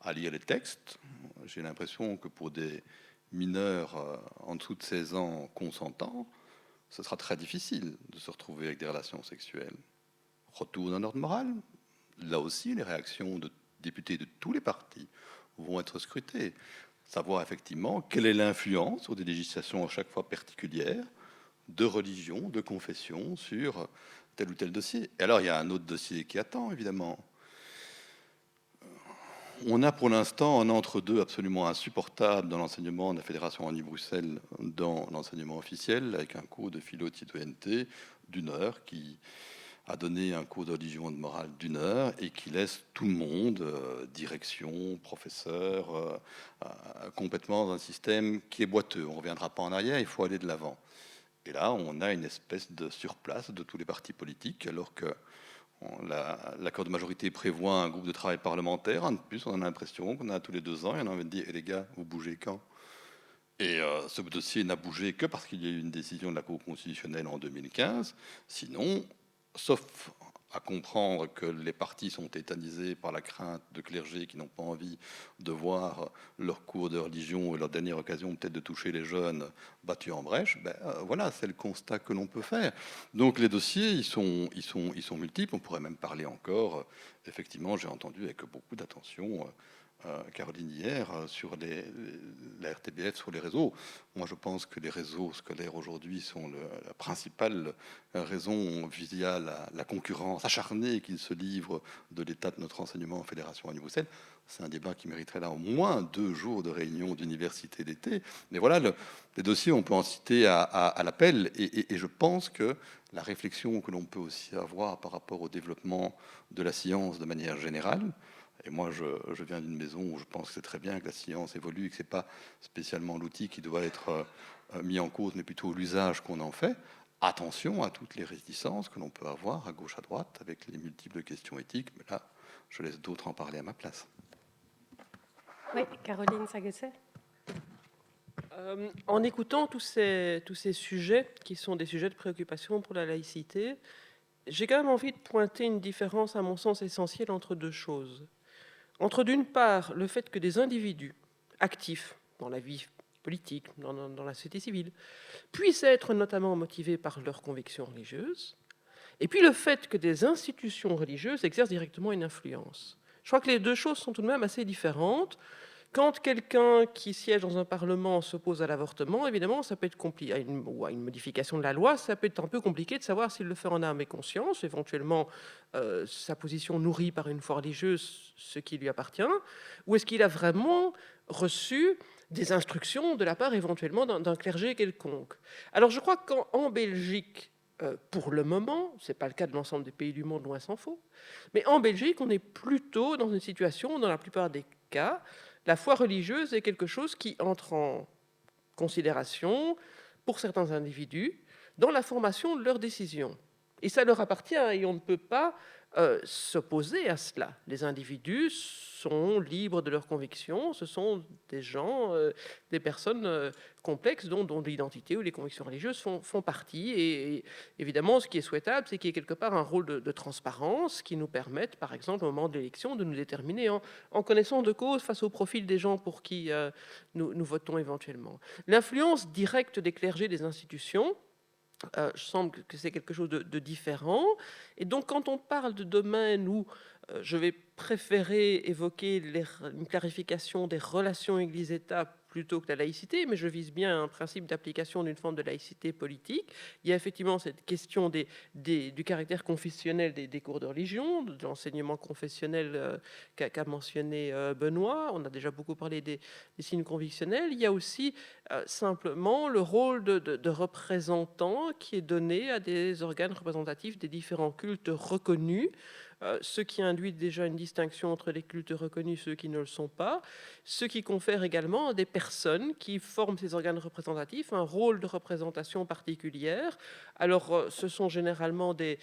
À lire les textes, j'ai l'impression que pour des mineurs en dessous de 16 ans consentants, ce sera très difficile de se retrouver avec des relations sexuelles. Retour d'un ordre moral, là aussi, les réactions de députés de tous les partis vont être scrutées. Savoir effectivement quelle est l'influence sur des législations à chaque fois particulières de religion, de confession sur tel ou tel dossier. Et alors, il y a un autre dossier qui attend, évidemment. On a pour l'instant un entre-deux absolument insupportable dans l'enseignement de la Fédération Wallonie-Bruxelles, dans l'enseignement officiel, avec un cours de philo de citoyenneté d'1 heure qui a donné un cours de religion et de morale d'1 heure et qui laisse tout le monde, direction, professeur, complètement dans un système qui est boiteux. On ne reviendra pas en arrière, il faut aller de l'avant. Et là, on a une espèce de surplace de tous les partis politiques, alors que l'accord de majorité prévoit un groupe de travail parlementaire. En plus, on a l'impression qu'on a tous les 2 ans, et on a envie de dire, les gars, vous bougez quand? Et ce dossier n'a bougé que parce qu'il y a eu une décision de la Cour constitutionnelle en 2015. Sinon, sauf à comprendre que les partis sont tétanisés par la crainte de clergés qui n'ont pas envie de voir leur cours de religion et leur dernière occasion peut-être de toucher les jeunes battus en brèche, voilà, c'est le constat que l'on peut faire. Donc les dossiers, ils sont multiples. On pourrait même parler encore, effectivement, j'ai entendu avec beaucoup d'attention Caroline hier sur la RTBF, sur les réseaux. Moi, je pense que les réseaux scolaires aujourd'hui sont la principale raison via la concurrence acharnée qu'ils se livrent de l'état de notre enseignement en fédération Wallonie-Bruxelles. C'est un débat qui mériterait là au moins 2 jours de réunion d'université d'été. Mais voilà, les dossiers, on peut en citer à l'appel. Et je pense que la réflexion que l'on peut aussi avoir par rapport au développement de la science de manière générale, et moi, je viens d'une maison où je pense que c'est très bien que la science évolue et que ce n'est pas spécialement l'outil qui doit être mis en cause, mais plutôt l'usage qu'on en fait. Attention à toutes les réticences que l'on peut avoir à gauche, à droite, avec les multiples questions éthiques. Mais là, je laisse d'autres en parler à ma place. Oui, Caroline Sagesset. En écoutant tous ces sujets, qui sont des sujets de préoccupation pour la laïcité, j'ai quand même envie de pointer une différence, à mon sens, essentielle entre 2 choses. Entre, d'une part, le fait que des individus actifs dans la vie politique, dans la société civile, puissent être notamment motivés par leurs convictions religieuses, et puis le fait que des institutions religieuses exercent directement une influence. Je crois que les 2 choses sont tout de même assez différentes. Quand quelqu'un qui siège dans un parlement s'oppose à l'avortement, évidemment, ça peut être compliqué, ou à une modification de la loi, ça peut être un peu compliqué de savoir s'il le fait en âme et conscience, éventuellement sa position nourrie par une foi religieuse, ce qui lui appartient, ou est-ce qu'il a vraiment reçu des instructions de la part éventuellement d'un clergé quelconque. Alors je crois qu'en Belgique, pour le moment, ce n'est pas le cas de l'ensemble des pays du monde, loin s'en faut, mais en Belgique, on est plutôt dans une situation, dans la plupart des cas, la foi religieuse est quelque chose qui entre en considération pour certains individus dans la formation de leurs décisions. Et ça leur appartient et on ne peut pas s'opposer à cela. Les individus sont libres de leurs convictions, ce sont des gens, des personnes complexes dont l'identité ou les convictions religieuses font partie. Et évidemment, ce qui est souhaitable, c'est qu'il y ait quelque part un rôle de transparence qui nous permette, par exemple, au moment de l'élection, de nous déterminer en connaissance de cause face au profil des gens pour qui nous votons éventuellement. L'influence directe des clergés des institutions, je semble que c'est quelque chose de différent. Et donc, quand on parle de domaine où je vais préférer évoquer une clarification des relations Église-État plutôt que la laïcité, mais je vise bien un principe d'application d'une forme de laïcité politique. Il y a effectivement cette question du caractère confessionnel des cours de religion, de l'enseignement confessionnel qu'a mentionné Benoît. On a déjà beaucoup parlé des signes convictionnels. Il y a aussi simplement le rôle de représentant qui est donné à des organes représentatifs des différents cultes reconnus, ce qui induit déjà une distinction entre les cultes reconnus et ceux qui ne le sont pas, ce qui confère également à des personnes qui forment ces organes représentatifs un rôle de représentation particulière. Alors, ce sont généralement des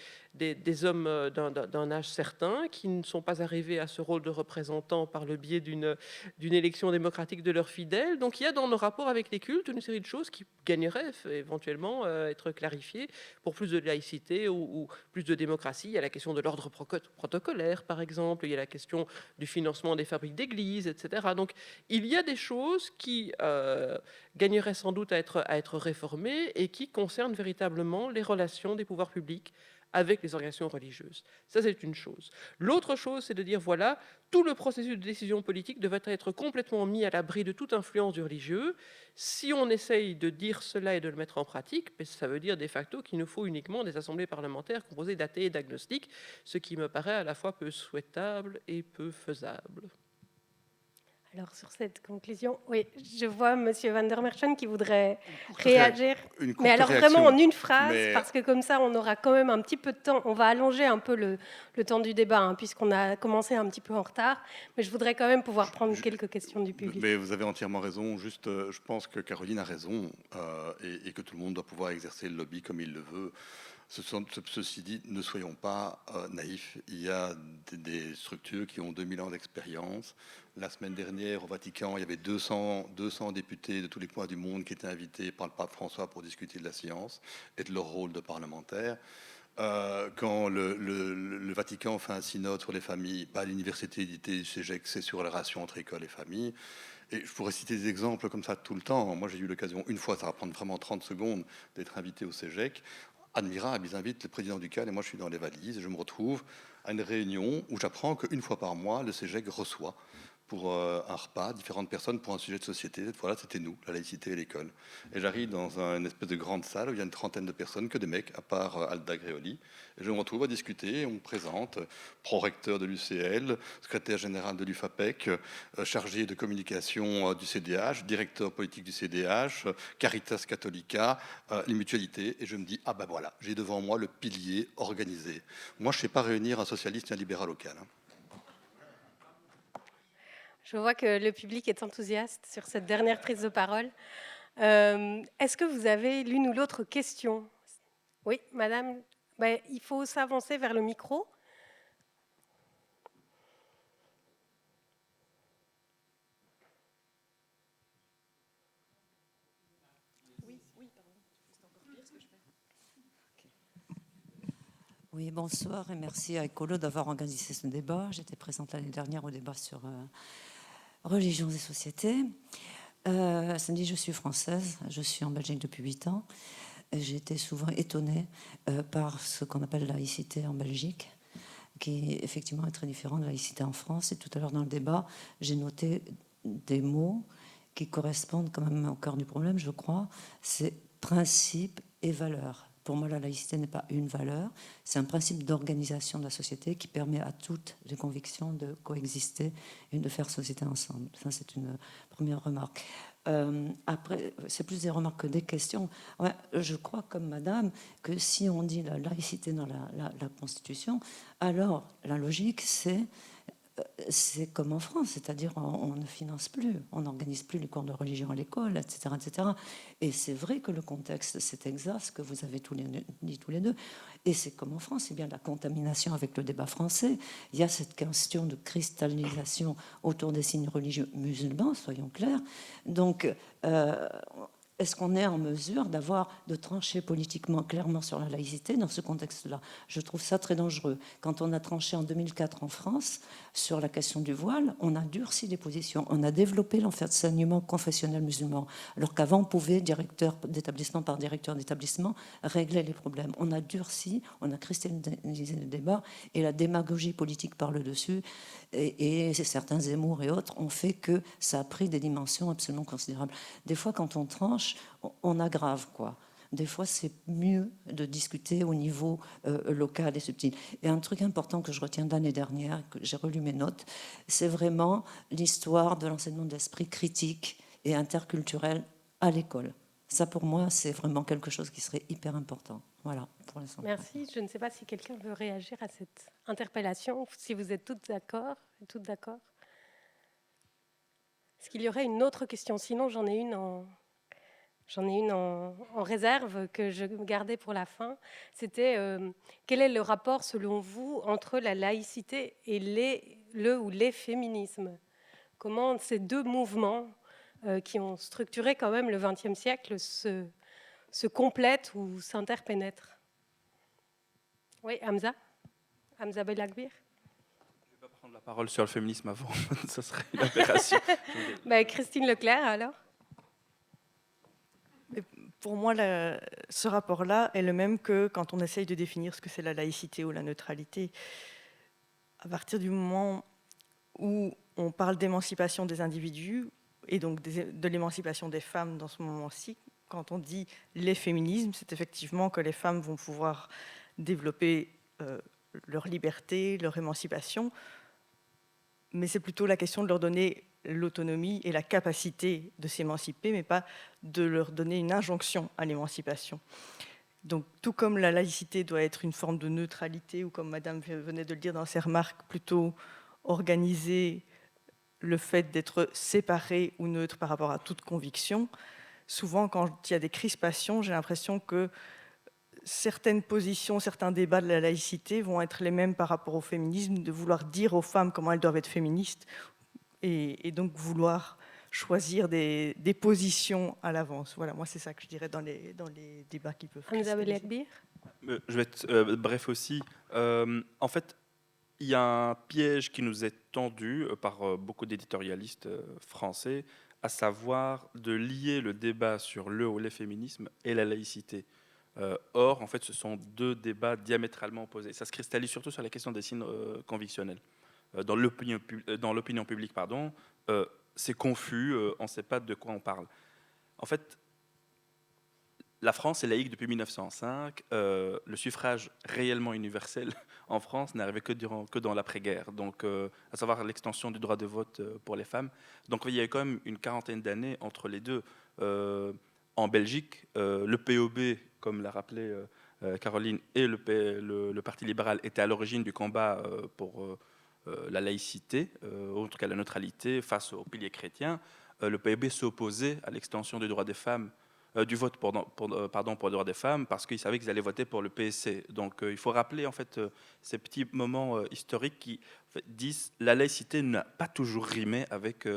hommes d'un âge certain qui ne sont pas arrivés à ce rôle de représentant par le biais d'une élection démocratique de leurs fidèles. Donc, il y a dans nos rapports avec les cultes une série de choses qui gagneraient éventuellement être clarifiées pour plus de laïcité ou plus de démocratie. Il y a la question de l'ordre protocolaire, par exemple, il y a la question du financement des fabriques d'églises, etc. Donc, il y a des choses qui gagneraient sans doute à être réformées et qui concernent véritablement les relations des pouvoirs publics avec les organisations religieuses. Ça, c'est une chose. L'autre chose, c'est de dire, voilà, tout le processus de décision politique devrait être complètement mis à l'abri de toute influence du religieux. Si on essaye de dire cela et de le mettre en pratique, ça veut dire de facto qu'il nous faut uniquement des assemblées parlementaires composées d'athées et d'agnostiques, ce qui me paraît à la fois peu souhaitable et peu faisable. Alors, sur cette conclusion, oui, je vois M. Van der Merchen qui voudrait réagir. Mais alors, vraiment en une phrase, parce que comme ça, on aura quand même un petit peu de temps. On va allonger un peu le temps du débat, hein, puisqu'on a commencé un petit peu en retard. Mais je voudrais quand même pouvoir prendre quelques questions du public. Mais vous avez entièrement raison. Juste, je pense que Caroline a raison et que tout le monde doit pouvoir exercer le lobby comme il le veut. Ceci dit, ne soyons pas naïfs. Il y a des structures qui ont 2000 ans d'expérience. La semaine dernière, au Vatican, il y avait 200 députés de tous les coins du monde qui étaient invités par le pape François pour discuter de la science et de leur rôle de parlementaire. Quand le Vatican fait un synode sur les familles, l'université du CEGEC, c'est sur la relation entre école et famille. Et je pourrais citer des exemples comme ça tout le temps. Moi, j'ai eu l'occasion, une fois, ça va prendre vraiment 30 secondes, d'être invité au CEGEC. Admirable, ils invitent le président du CAL et moi je suis dans les valises et je me retrouve à une réunion où j'apprends qu'une fois par mois, le CEGEC reçoit pour un repas, différentes personnes pour un sujet de société. Cette fois-là, c'était nous, la laïcité et l'école. Et j'arrive dans une espèce de grande salle où il y a une trentaine de personnes, que des mecs, à part Alda Gréoli. Et je me retrouve à discuter, on me présente, pro-recteur de l'UCL, secrétaire général de l'UFAPEC, chargé de communication du CDH, directeur politique du CDH, Caritas Catholica, les mutualités. Et je me dis, ah ben voilà, j'ai devant moi le pilier organisé. Moi, je ne sais pas réunir un socialiste et un libéral local. Je vois que le public est enthousiaste sur cette dernière prise de parole. Est-ce que vous avez l'une ou l'autre question? Oui, madame, ben, il faut s'avancer vers le micro. Oui, bonsoir et merci à Écolo d'avoir organisé ce débat. J'étais présente l'année dernière au débat sur religions et sociétés. Samedi, je suis française, je suis en Belgique depuis 8 ans. J'ai été souvent étonnée par ce qu'on appelle la laïcité en Belgique, qui effectivement est très différent de la laïcité en France. Et tout à l'heure dans le débat, j'ai noté des mots qui correspondent quand même au cœur du problème, je crois. C'est principe et valeurs. Pour moi, la laïcité n'est pas une valeur, c'est un principe d'organisation de la société qui permet à toutes les convictions de coexister et de faire société ensemble. Ça, c'est une première remarque. Après, c'est plus des remarques que des questions. Ouais, je crois, comme madame, que si on dit la laïcité dans la Constitution, alors la logique, c'est comme en France, c'est-à-dire on ne finance plus, on n'organise plus les cours de religion à l'école, etc., etc. Et c'est vrai que le contexte, c'est exact ce que vous avez dit tous les deux. Et c'est comme en France, c'est bien la contamination avec le débat français. Il y a cette question de cristallisation autour des signes religieux musulmans, soyons clairs. Donc, est-ce qu'on est en mesure de trancher politiquement clairement sur la laïcité dans ce contexte-là? Je trouve ça très dangereux. Quand on a tranché en 2004 en France sur la question du voile, on a durci les positions. On a développé l'enseignement confessionnel musulman, alors qu'avant, on pouvait, directeur d'établissement par directeur d'établissement, régler les problèmes. On a durci, on a cristallisé le débat, et la démagogie politique parle dessus, et certains Zemmour et autres ont fait que ça a pris des dimensions absolument considérables. Des fois, quand on tranche, on aggrave, quoi. Des fois, c'est mieux de discuter au niveau local et subtil. Et un truc important que je retiens de l'année dernière, que j'ai relu mes notes, c'est vraiment l'histoire de l'enseignement d'esprit critique et interculturel à l'école. Ça, pour moi, c'est vraiment quelque chose qui serait hyper important. Voilà, pour l'instant. Merci. Je ne sais pas si quelqu'un veut réagir à cette interpellation, si vous êtes toutes d'accord. Est-ce qu'il y aurait une autre question? Sinon, j'en ai une en réserve que je gardais pour la fin. C'était quel est le rapport, selon vous, entre la laïcité et le ou les féminismes? Comment ces deux mouvements qui ont structuré quand même le XXe siècle se complètent ou s'interpénètrent? Oui, Hamza Belagbir. Je ne vais pas prendre la parole sur le féminisme avant, ça serait une aberration. Christine Leclerc, alors. Pour moi, ce rapport-là est le même que quand on essaye de définir ce que c'est la laïcité ou la neutralité. À partir du moment où on parle d'émancipation des individus, et donc de l'émancipation des femmes dans ce moment-ci, quand on dit les féminismes, c'est effectivement que les femmes vont pouvoir développer leur liberté, leur émancipation, mais c'est plutôt la question de leur donner l'autonomie et la capacité de s'émanciper, mais pas de leur donner une injonction à l'émancipation. Donc, tout comme la laïcité doit être une forme de neutralité, ou comme Madame venait de le dire dans ses remarques, plutôt organiser le fait d'être séparé ou neutre par rapport à toute conviction, souvent quand il y a des crispations, j'ai l'impression que certaines positions, certains débats de la laïcité vont être les mêmes par rapport au féminisme, de vouloir dire aux femmes comment elles doivent être féministes, et donc vouloir choisir des positions à l'avance. Voilà, moi c'est ça que je dirais dans les débats qui peuvent... Hamza Belagbir. Je vais être bref aussi. En fait, il y a un piège qui nous est tendu par beaucoup d'éditorialistes français, à savoir de lier le débat sur le ou les féminismes et la laïcité. Or, en fait, ce sont deux débats diamétralement opposés. Ça se cristallise surtout sur la question des signes convictionnels. dans l'opinion publique, pardon, c'est confus, on ne sait pas de quoi on parle. En fait, la France est laïque depuis 1905. Le suffrage réellement universel en France n'est arrivé que dans l'après-guerre, donc à savoir l'extension du droit de vote pour les femmes. Donc il y a quand même une quarantaine d'années entre les deux. En Belgique, le POB, comme l'a rappelé Caroline, et le Parti libéral étaient à l'origine du combat pour la laïcité, en tout cas la neutralité, face aux piliers chrétiens. Le POB s'opposait à l'extension du droit des femmes, du vote pour le droit des femmes, parce qu'ils savaient qu'ils allaient voter pour le PSC. Donc il faut rappeler en fait ces petits moments historiques qui en fait, disent la laïcité n'a pas toujours rimé avec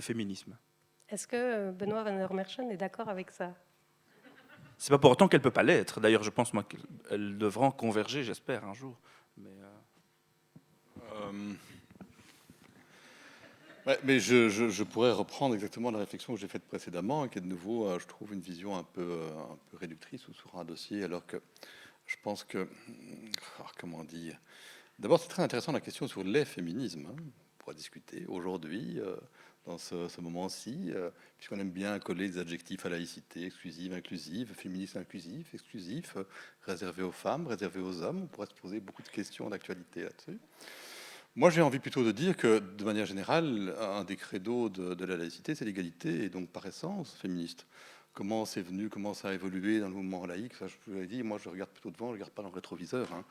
féminisme. Est-ce que Benoît Van der Merchen est d'accord avec ça? C'est pas pour autant qu'elle peut pas l'être. D'ailleurs, je pense moi qu'elles devront converger, j'espère, un jour. Mais, ouais, mais je pourrais reprendre exactement la réflexion que j'ai faite précédemment, qui est de nouveau, je trouve, une vision un peu réductrice ou sur un dossier, alors que je pense que, comment dire, d'abord c'est très intéressant la question sur les féminismes, hein, on pourra discuter aujourd'hui, dans ce moment-ci, puisqu'on aime bien coller des adjectifs à laïcité, exclusive, inclusive, féministe inclusif, exclusif, réservé aux femmes, réservé aux hommes, on pourrait se poser beaucoup de questions d'actualité là-dessus. Moi, j'ai envie plutôt de dire que, de manière générale, un des credos de la laïcité, c'est l'égalité, et donc par essence féministe. Comment c'est venu, comment ça a évolué dans le mouvement laïque, ça, je vous l'ai dit, moi je regarde plutôt devant, je ne regarde pas dans le rétroviseur. Hein.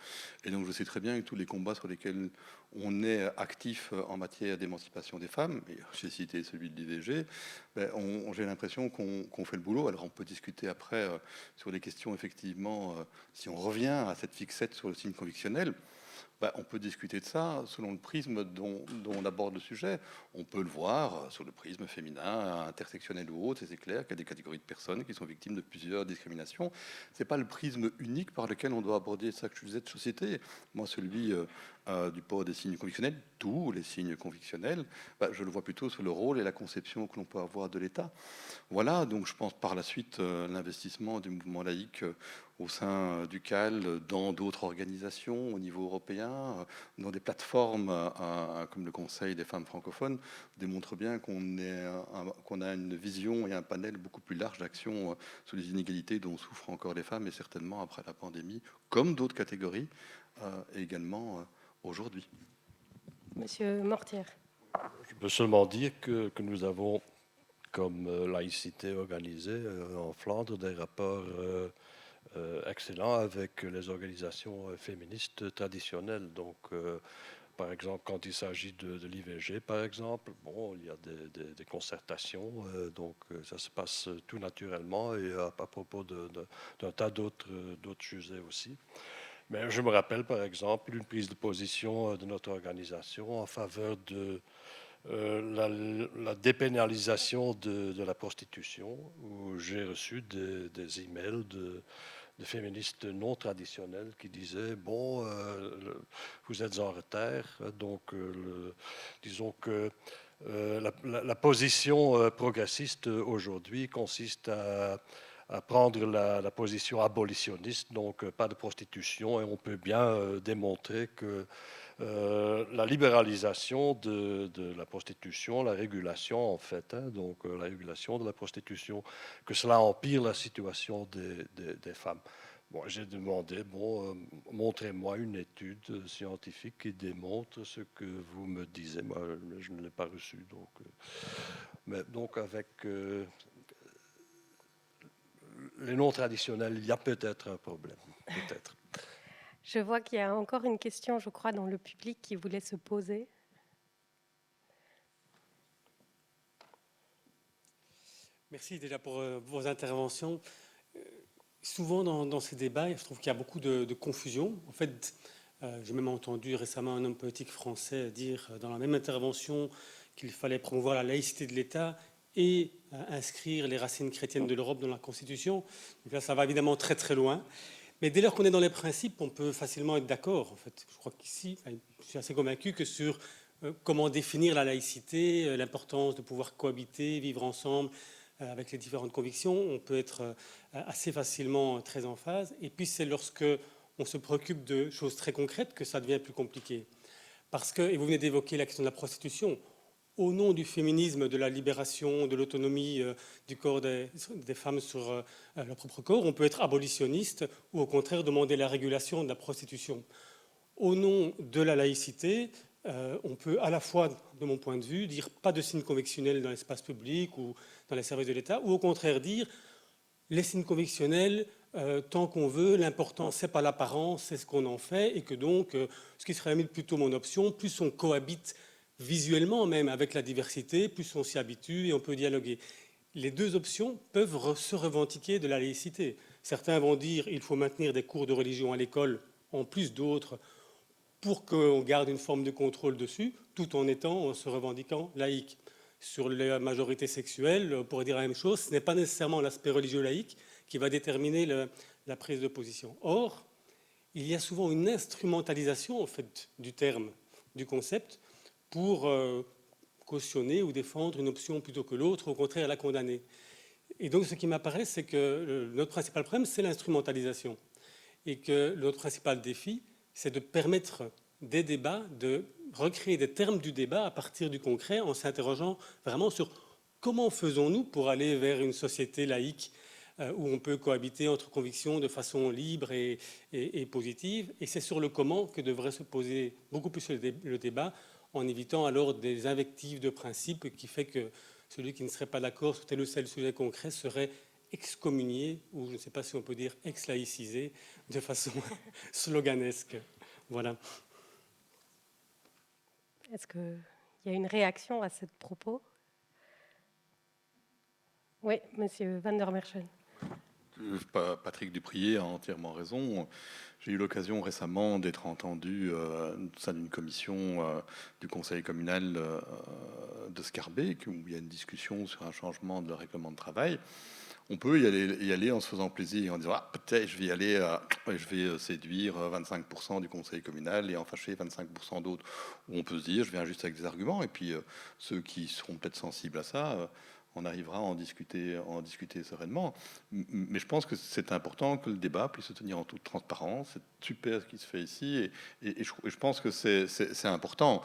Et donc je sais très bien que tous les combats sur lesquels on est actif en matière d'émancipation des femmes, et j'ai cité celui de l'IVG, ben, j'ai l'impression qu'on fait le boulot. Alors on peut discuter après sur les questions, effectivement, si on revient à cette fixette sur le signe convictionnel. Ben, on peut discuter de ça selon le prisme dont on aborde le sujet. On peut le voir sur le prisme féminin, intersectionnel ou autre. C'est clair qu'il y a des catégories de personnes qui sont victimes de plusieurs discriminations. C'est pas le prisme unique par lequel on doit aborder ça que je disais de société. Moi, celui du port des signes convictionnels, tous les signes convictionnels, ben, je le vois plutôt sur le rôle et la conception que l'on peut avoir de l'État. Voilà, donc je pense par la suite l'investissement du mouvement laïque au sein du CAL, dans d'autres organisations au niveau européen, dans des plateformes comme le Conseil des femmes francophones, démontre bien qu'on a une vision et un panel beaucoup plus large d'actions sur les inégalités dont souffrent encore les femmes, et certainement après la pandémie, comme d'autres catégories, et également aujourd'hui. Monsieur Mortier. Je peux seulement dire que nous avons, comme laïcité organisée en Flandre, des rapports excellents avec les organisations féministes traditionnelles. Donc, par exemple, quand il s'agit de l'IVG, par exemple, bon, il y a des concertations, donc ça se passe tout naturellement, et à propos d'un tas d'autres sujets aussi. Mais je me rappelle, par exemple, une prise de position de notre organisation en faveur de la dépénalisation de la prostitution, où j'ai reçu des emails de féministes non traditionnels qui disaient bon, vous êtes en retard, donc disons que la position progressiste aujourd'hui consiste à prendre la position abolitionniste, donc pas de prostitution, et on peut bien démontrer que la libéralisation de la prostitution, la régulation en fait, hein, donc la régulation de la prostitution, que cela empire la situation des femmes. Bon, j'ai demandé, bon, montrez-moi une étude scientifique qui démontre ce que vous me disiez. Moi, je ne l'ai pas reçu, donc. Mais donc avec les non traditionnels, il y a peut-être un problème, peut-être. Je vois qu'il y a encore une question, je crois, dans le public qui voulait se poser. Merci déjà pour vos interventions. Souvent dans ces débats, je trouve qu'il y a beaucoup de confusion. En fait, j'ai même entendu récemment un homme politique français dire dans la même intervention qu'il fallait promouvoir la laïcité de l'État et inscrire les racines chrétiennes de l'Europe dans la Constitution. Donc là, ça va évidemment très très loin. Mais dès lors qu'on est dans les principes, on peut facilement être d'accord. En fait, je crois qu'ici, je suis assez convaincu que sur comment définir la laïcité, l'importance de pouvoir cohabiter, vivre ensemble avec les différentes convictions, on peut être assez facilement très en phase. Et puis c'est lorsque on se préoccupe de choses très concrètes que ça devient plus compliqué. Parce que, et vous venez d'évoquer la question de la prostitution, au nom du féminisme, de la libération, de l'autonomie du corps des femmes sur leur propre corps, on peut être abolitionniste ou au contraire demander la régulation de la prostitution. Au nom de la laïcité, on peut à la fois, de mon point de vue, dire pas de signes convictionnels dans l'espace public ou dans les services de l'État, ou au contraire dire les signes convictionnels, tant qu'on veut, l'important c'est pas l'apparence, c'est ce qu'on en fait, et que donc, ce qui serait plutôt mon option, plus on cohabite visuellement même avec la diversité, plus on s'y habitue et on peut dialoguer. Les deux options peuvent se revendiquer de la laïcité. Certains vont dire qu'il faut maintenir des cours de religion à l'école, en plus d'autres, pour qu'on garde une forme de contrôle dessus, tout en se revendiquant laïque. Sur la majorité sexuelle, on pourrait dire la même chose, ce n'est pas nécessairement l'aspect religieux laïque qui va déterminer la prise de position. Or, il y a souvent une instrumentalisation en fait, du terme, du concept, pour cautionner ou défendre une option plutôt que l'autre, au contraire la condamner. Et donc ce qui m'apparaît, c'est que notre principal problème, c'est l'instrumentalisation. Et que notre principal défi, c'est de permettre des débats, de recréer des termes du débat à partir du concret, en s'interrogeant vraiment sur comment faisons-nous pour aller vers une société laïque où on peut cohabiter entre convictions de façon libre et positive. Et c'est sur le comment que devrait se poser beaucoup plus le débat, en évitant alors des invectives de principe qui fait que celui qui ne serait pas d'accord sur tel ou tel sujet concret serait excommunié, ou je ne sais pas si on peut dire ex-laïcisé, de façon sloganesque. Voilà. Est-ce qu'il y a une réaction à ce propos? Oui, monsieur Van der Merchen. Patrick Duprier a entièrement raison. J'ai eu l'occasion récemment d'être entendu au sein d'une commission du conseil communal de Scarbeck, où il y a une discussion sur un changement de règlement de travail. On peut y aller en se faisant plaisir, en disant ah, peut-être je vais y aller, je vais séduire 25% du conseil communal et en fâcher 25% d'autres. Ou on peut se dire je viens juste avec des arguments, et puis ceux qui seront peut-être sensibles à ça, on arrivera à en discuter sereinement. Mais je pense que c'est important que le débat puisse se tenir en toute transparence. C'est super ce qui se fait ici, et je pense que c'est important.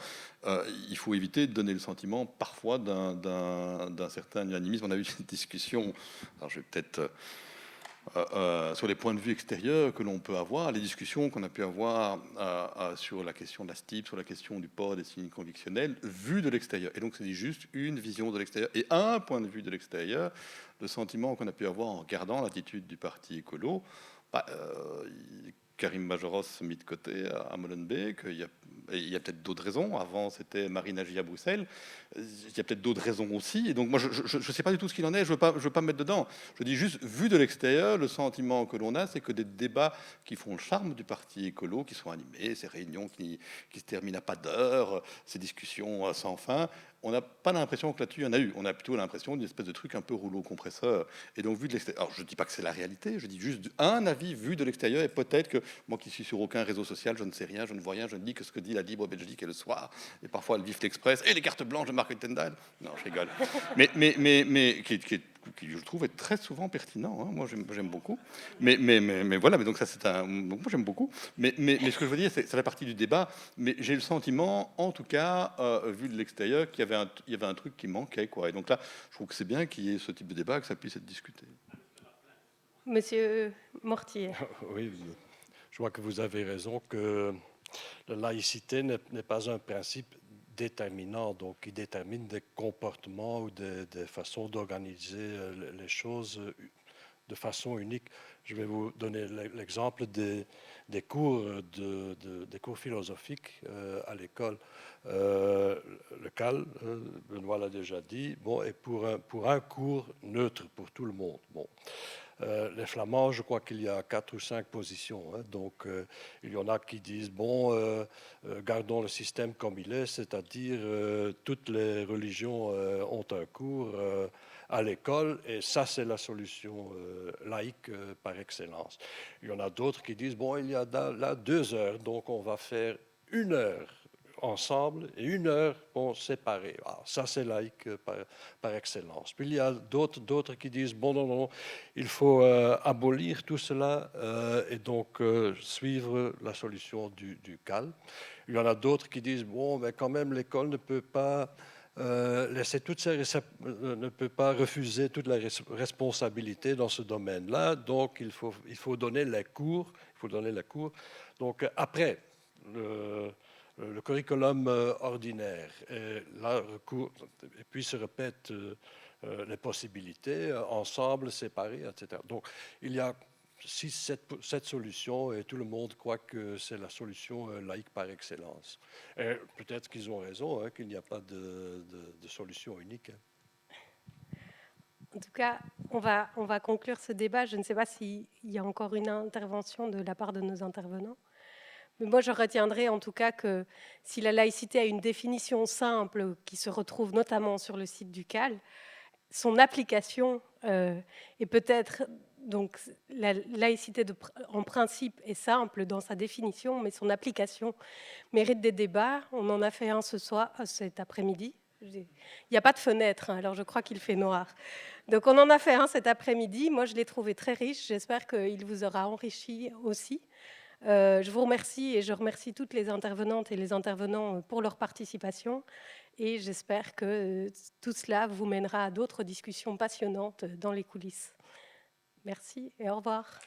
Il faut éviter de donner le sentiment parfois d'un certain unanimisme. On a eu une discussion, alors je vais peut-être sur les points de vue extérieurs que l'on peut avoir, les discussions qu'on a pu avoir sur la question de la STIP, sur la question du port des signes convictionnels, vu de l'extérieur. Et donc c'est juste une vision de l'extérieur et un point de vue de l'extérieur. Le sentiment qu'on a pu avoir en regardant l'attitude du parti écolo, Karim Majoros mis de côté à Molenbeek, il y a peut-être d'autres raisons. Avant, c'était Marine Nagy à Bruxelles. Il y a peut-être d'autres raisons aussi. Et donc, moi, je ne sais pas du tout ce qu'il en est. Je veux pas me mettre dedans. Je dis juste, vu de l'extérieur, le sentiment que l'on a, c'est que des débats qui font le charme du parti écolo, qui sont animés, ces réunions qui se terminent à pas d'heure, ces discussions sans fin, on n'a pas l'impression que là-dessus, il y en a eu. On a plutôt l'impression d'une espèce de truc un peu rouleau compresseur. Et donc, vu de l'extérieur, alors je ne dis pas que c'est la réalité, je dis juste un avis vu de l'extérieur, et peut-être que moi qui suis sur aucun réseau social, je ne sais rien, je ne vois rien, je ne dis que ce que dit la Libre Belgique et le soir, et parfois le Vif l'Express, et les cartes blanches de Mark Wittendal. Non, je rigole. Mais qui je trouve est très souvent pertinent. Hein. Moi, j'aime beaucoup. Mais voilà, mais donc ça, c'est un. Donc moi, j'aime beaucoup. Mais ce que je veux dire, c'est la partie du débat. Mais j'ai le sentiment, en tout cas, vu de l'extérieur, qu'il y avait un truc qui manquait, quoi. Et donc là, je trouve que c'est bien qu'il y ait ce type de débat, que ça puisse être discuté. Monsieur Mortier. Oui, je vois que vous avez raison que la laïcité n'est pas un principe déterminant, donc qui détermine des comportements ou des façons d'organiser les choses de façon unique. Je vais vous donner l'exemple des cours des cours philosophiques à l'école. Le CAL, Benoît l'a déjà dit, bon, et pour un cours neutre pour tout le monde. Bon. Les flamands, je crois qu'il y a 4 ou 5 positions. Hein, donc, il y en a qui disent, bon, gardons le système comme il est, c'est-à-dire toutes les religions ont un cours à l'école, et ça, c'est la solution laïque par excellence. Il y en a d'autres qui disent, bon, il y a là 2 heures, donc on va faire 1 heure ensemble et 1 heure séparée. Alors, ça, c'est laïque par excellence. Puis il y a d'autres qui disent, bon, non, il faut abolir tout cela et donc suivre la solution du CAL. Il y en a d'autres qui disent, bon, mais quand même, l'école ne peut pas ne peut pas refuser toute la responsabilité dans ce domaine-là. Donc, il faut donner les cours. Donc, après le curriculum ordinaire, et puis se répètent les possibilités, ensemble, séparés, etc. Donc, il y a 6-7 solutions et tout le monde croit que c'est la solution laïque par excellence. Peut-être qu'ils ont raison, hein, qu'il n'y a pas de solution unique. En tout cas, on va conclure ce débat. Je ne sais pas s'il y a encore une intervention de la part de nos intervenants. Mais moi, je retiendrai en tout cas que si la laïcité a une définition simple qui se retrouve notamment sur le site du CAL, son application est peut-être... Donc, la laïcité en principe est simple dans sa définition, mais son application mérite des débats. On en a fait un cet après-midi. Il n'y a pas de fenêtre, hein, alors je crois qu'il fait noir. Donc, on en a fait un cet après-midi. Moi, je l'ai trouvé très riche. J'espère qu'il vous aura enrichi aussi. Je vous remercie et je remercie toutes les intervenantes et les intervenants pour leur participation. Et j'espère que tout cela vous mènera à d'autres discussions passionnantes dans les coulisses. Merci et au revoir.